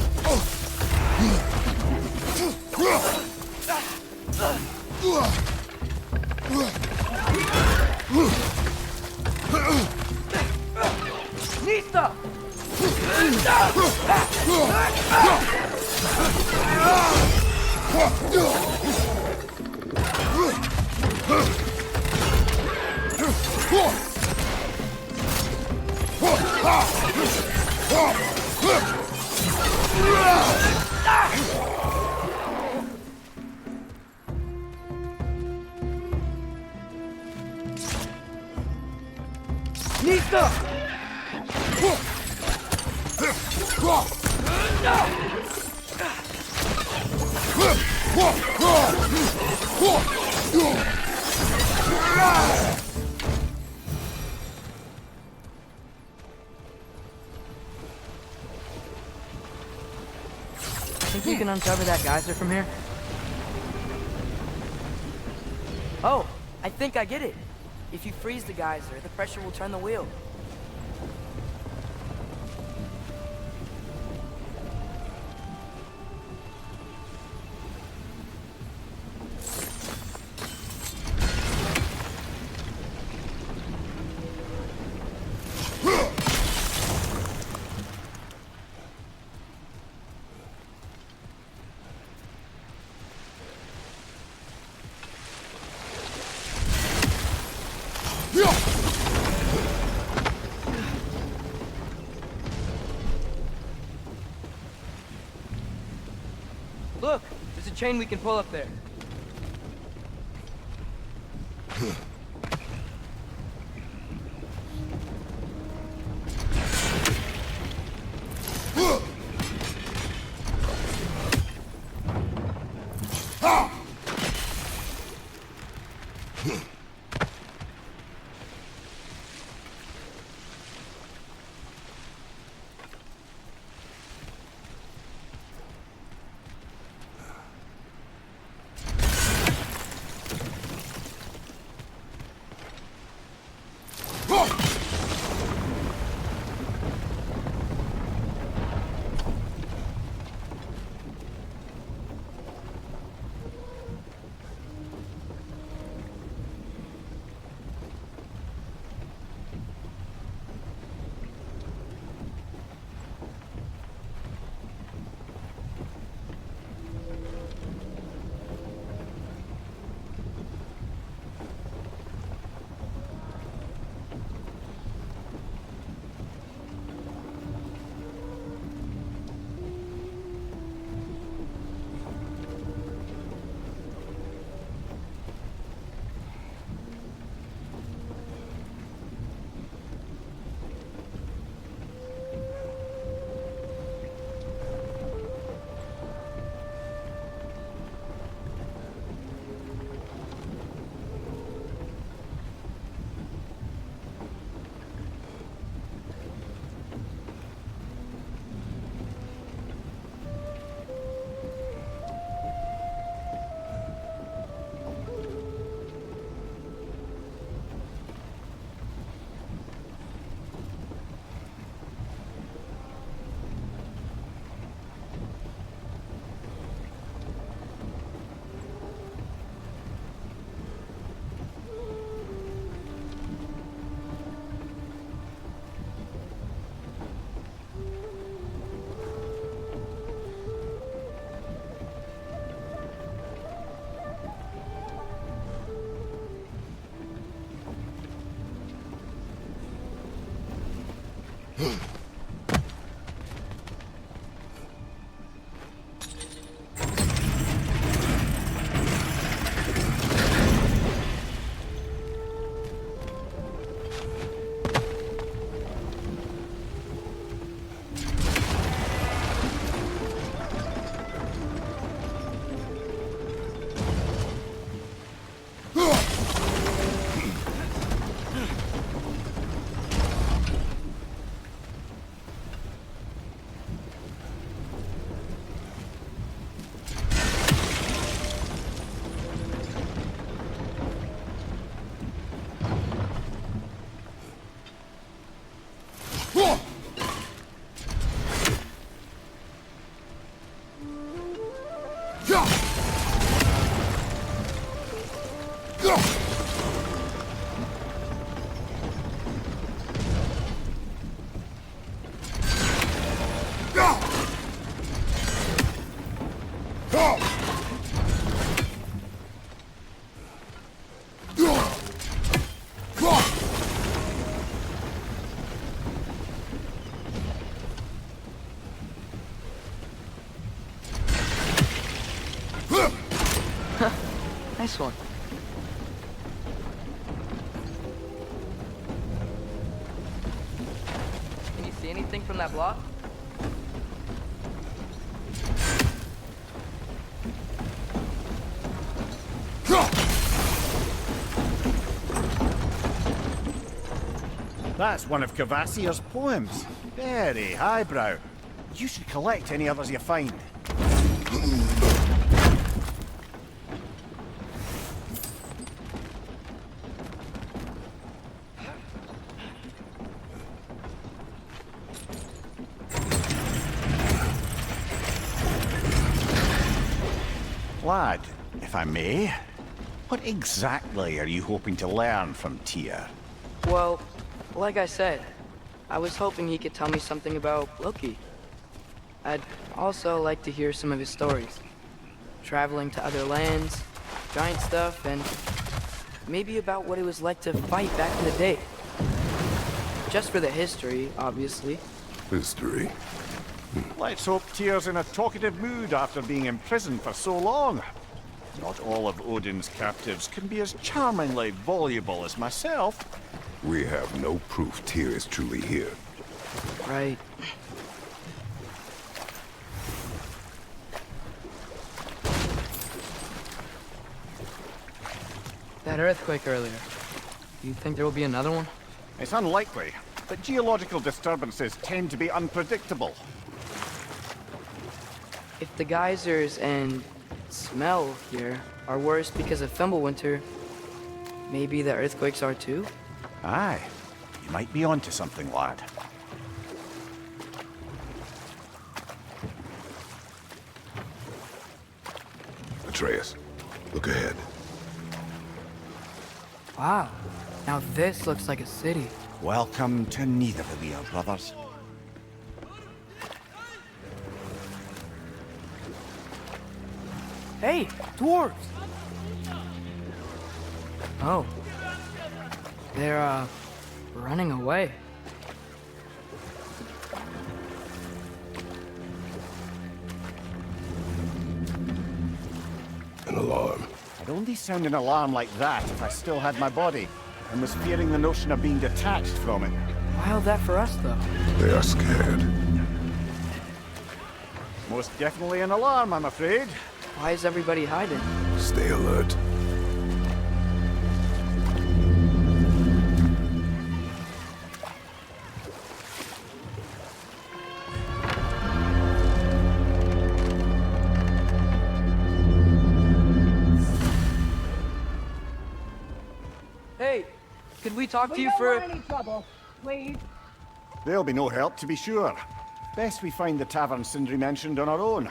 Nista! Nista! Think you can uncover that geyser from here? Oh, I think I get it. If you freeze the geyser, the pressure will turn the wheel. Look, there's a chain we can pull up there. Nice one. Can you see anything from that block? That's one of Kvasir's poems. Very highbrow. You should collect any others you find. Lad, if I may, what exactly are you hoping to learn from Tyr? Well, like I said, I was hoping he could tell me something about Loki. I'd also like to hear some of his stories. Traveling to other lands, giant stuff, and maybe about what it was like to fight back in the day. Just for the history, obviously. History. Let's hope Tyr's in a talkative mood after being imprisoned for so long. Not all of Odin's captives can be as charmingly voluble as myself. We have no proof Tyr is truly here. Right. That earthquake earlier. Do you think there will be another one? It's unlikely, but geological disturbances tend to be unpredictable. If the geysers and smell here are worse because of Fimbulwinter, maybe the earthquakes are too? Aye, you might be onto something, lad. Atreus, look ahead. Wow. Now this looks like a city. Welcome to Nidavellir, brothers. Hey, dwarves! Oh. They're, running away. An alarm. I'd only sound an alarm like that if I still had my body, and was fearing the notion of being detached from it. Wild that for us, though. They are scared. Most definitely an alarm, I'm afraid. Why is everybody hiding? Stay alert. Hey, could we talk to you don't for... want any trouble, please. There'll be no help, to be sure. Best we find the tavern Sindri mentioned on our own.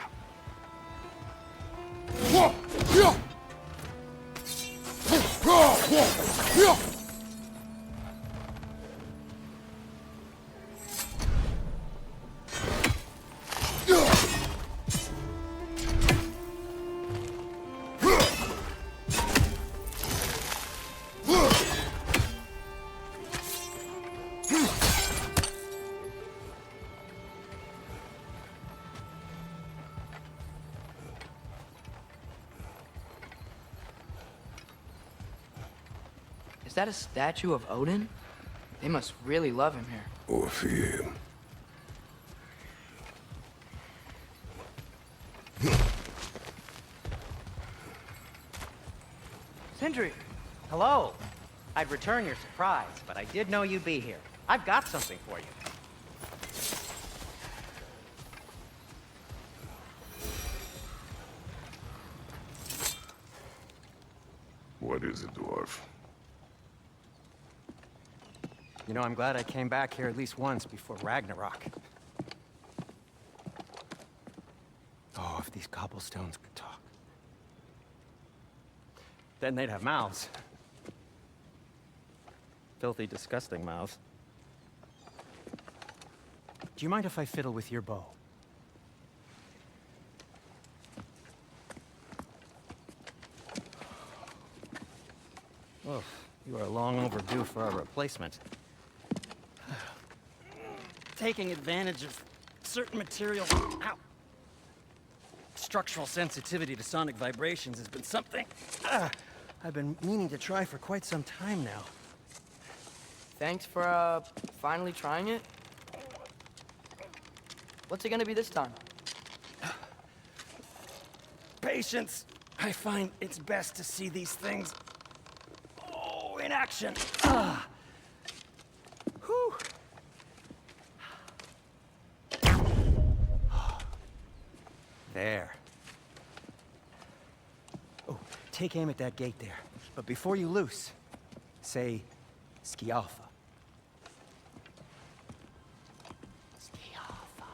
Is that a statue of Odin? They must really love him here. Or fear him. Sindri! Hello. I'd return your surprise, but I did know you'd be here. I've got something for you. What is it, dwarf? You know, I'm glad I came back here at least once before Ragnarok. Oh, if these cobblestones could talk. Then they'd have mouths. filthy, disgusting mouth. Do you mind if I fiddle with your bow? Oh, you are long overdue for a replacement. Taking advantage of certain materials. Ow. Structural sensitivity to sonic vibrations has been something I've been meaning to try for quite some time now. Thanks for, finally trying it. What's it gonna be this time? Patience. I find it's best to see these things, in action. Whew. There. Oh, take aim at that gate there. But before you loose, say, Skialfa. Skialfa.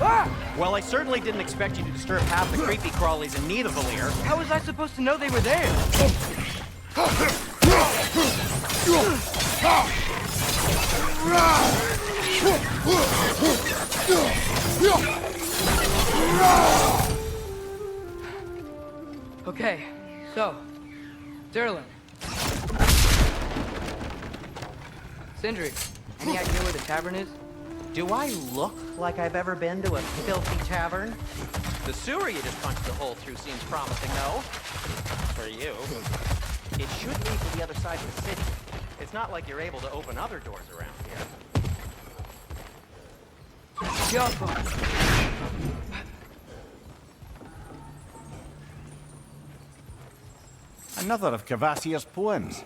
Ah! Well, I certainly didn't expect you to disturb half the creepy crawlies in Nidavellir. How was I supposed to know they were there? Okay, so, Durlin. Sindri, any idea where the tavern is? Do I look like I've ever been to a filthy tavern? The sewer you just punched a hole through seems promising, though. For you. It should lead to the other side of the city. It's not like you're able to open other doors around here. Another of Kvasir's poems.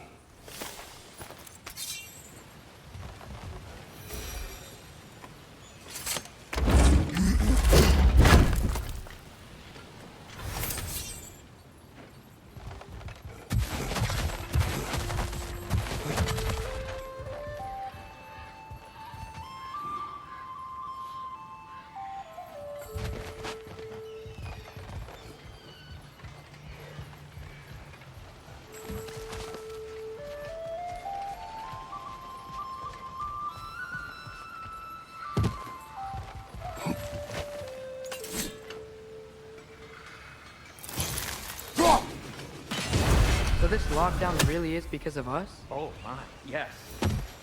So this lockdown really is because of us? Oh my, yes.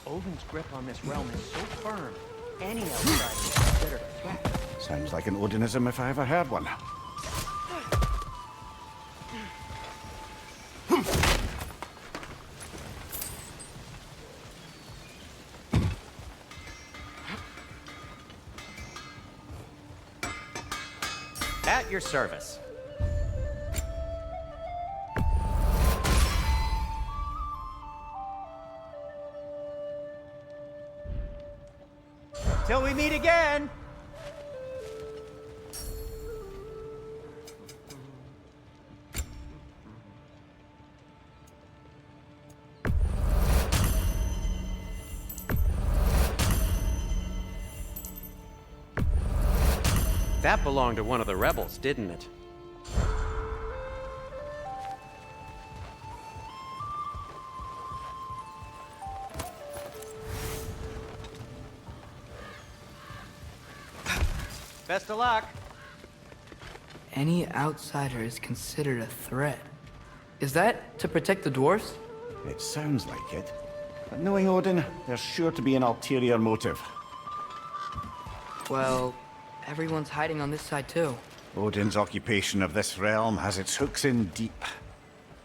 Odin's grip on this realm is so firm, any outsider is considered a threat. Sounds like an Odinism if I ever heard one. At your service. Till we meet again! That belonged to one of the rebels, didn't it? Best of luck. Any outsider is considered a threat. Is that to protect the dwarves? It sounds like it. But knowing Odin, there's sure to be an ulterior motive. Well, everyone's hiding on this side too. Odin's occupation of this realm has its hooks in deep.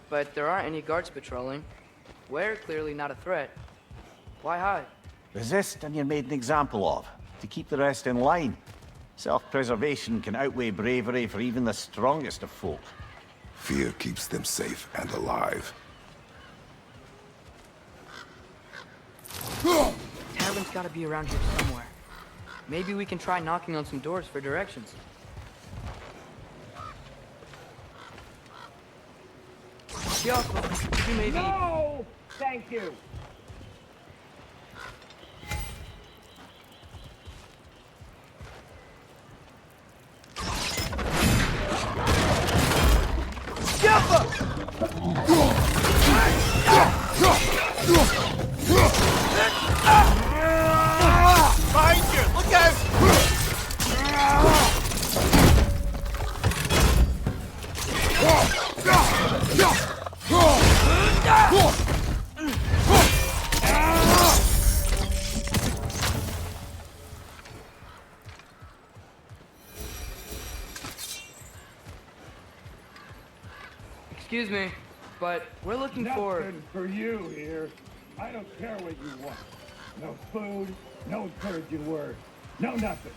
But there aren't any guards patrolling. We're clearly not a threat. Why hide? Resist and you're made an example of, to keep the rest in line. Self-preservation can outweigh bravery for even the strongest of folk. Fear keeps them safe and alive. Tavern's gotta be around here somewhere. Maybe we can try knocking on some doors for directions. Kyoko, you maybe... No! Thank you. Excuse me, but we're looking for... Nothing for you here. I don't care what you want. No food, no encouraging words, no nothing.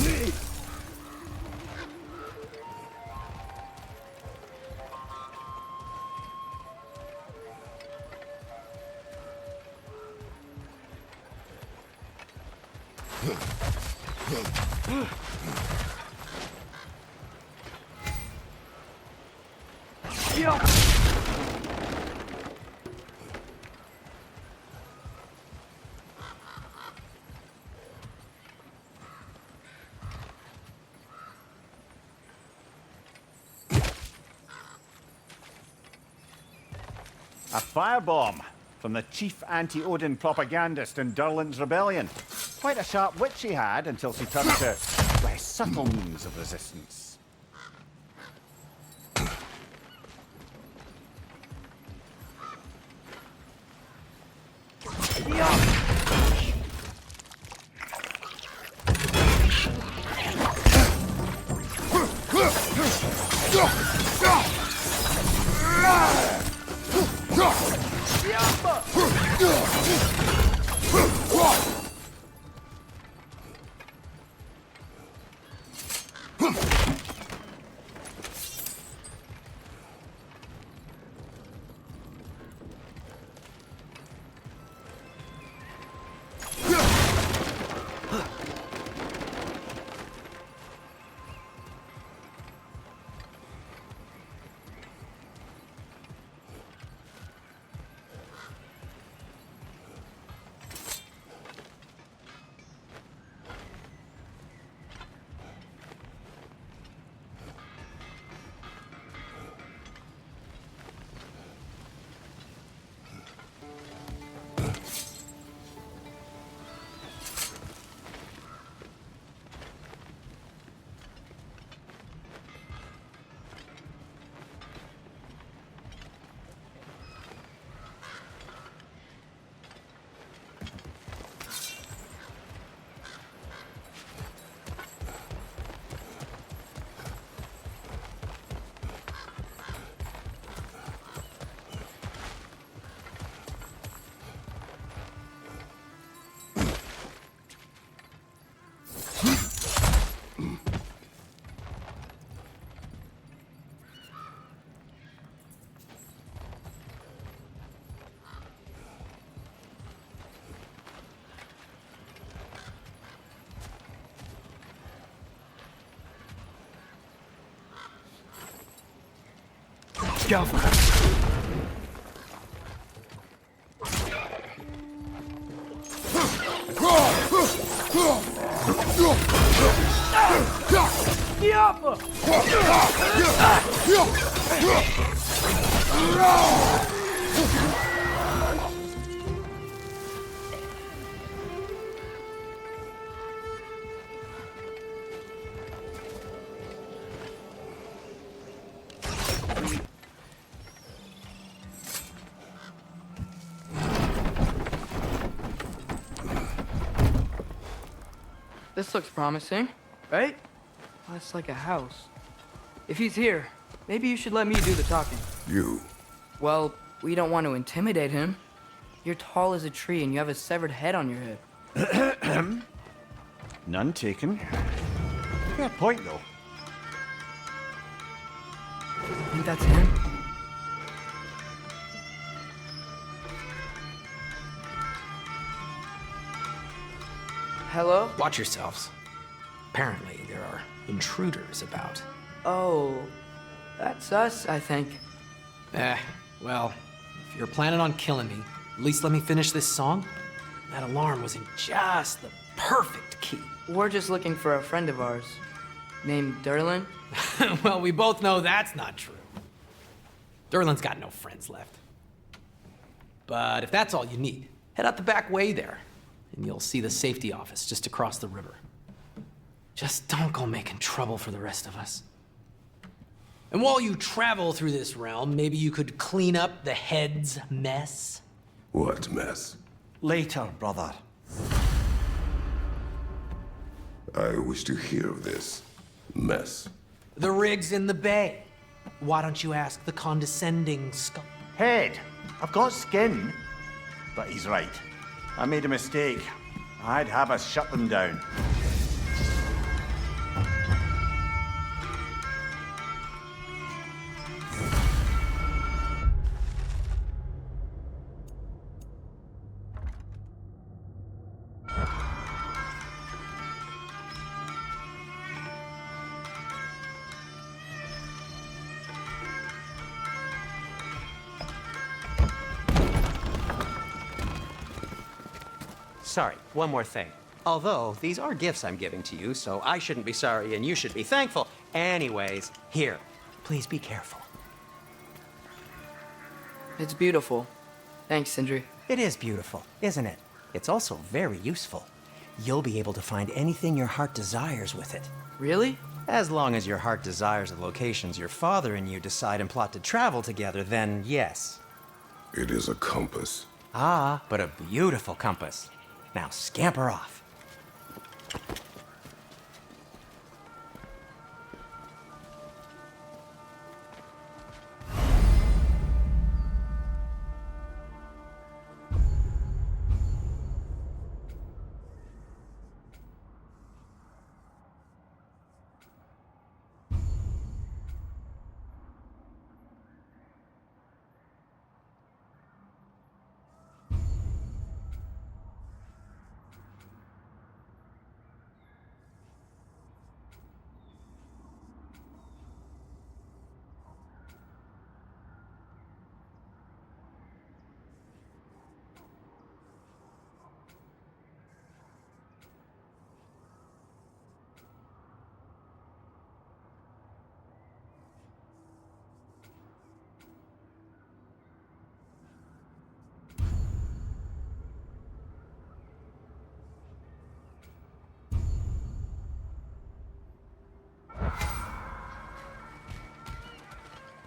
Leave! A firebomb from the chief anti-Odin propagandist in Durlin's rebellion. Quite a sharp wit she had until she turned to less subtle means of resistance. Go. This looks promising, right? Well, it's like a house. If he's here, maybe you should let me do the talking. You. Well, we don't want to intimidate him. You're tall as a tree and you have a severed head on your head. None taken. Fair point, though. I think that's him. Hello? Watch yourselves. Apparently, there are intruders about. Oh, that's us, I think. Well, if you're planning on killing me, at least let me finish this song. That alarm was in just the perfect key. We're just looking for a friend of ours, named Durlin. Well, we both know that's not true. Durlin's got no friends left. But if that's all you need, head out the back way there, and you'll see the safety office just across the river. Just don't go making trouble for the rest of us. And while you travel through this realm, maybe you could clean up the head's mess? What mess? Later, brother. I wish to hear of this mess. The rig's in the bay. Why don't you ask the condescending skull? Head, I've got skin. But he's right. I made a mistake. I'd have us shut them down. Sorry, one more thing. Although, these are gifts I'm giving to you, so I shouldn't be sorry and you should be thankful. Anyways, here, please be careful. It's beautiful. Thanks, Sindri. It is beautiful, isn't it? It's also very useful. You'll be able to find anything your heart desires with it. Really? As long as your heart desires the locations your father and you decide and plot to travel together, then yes. It is a compass. Ah, but a beautiful compass. Now scamper off.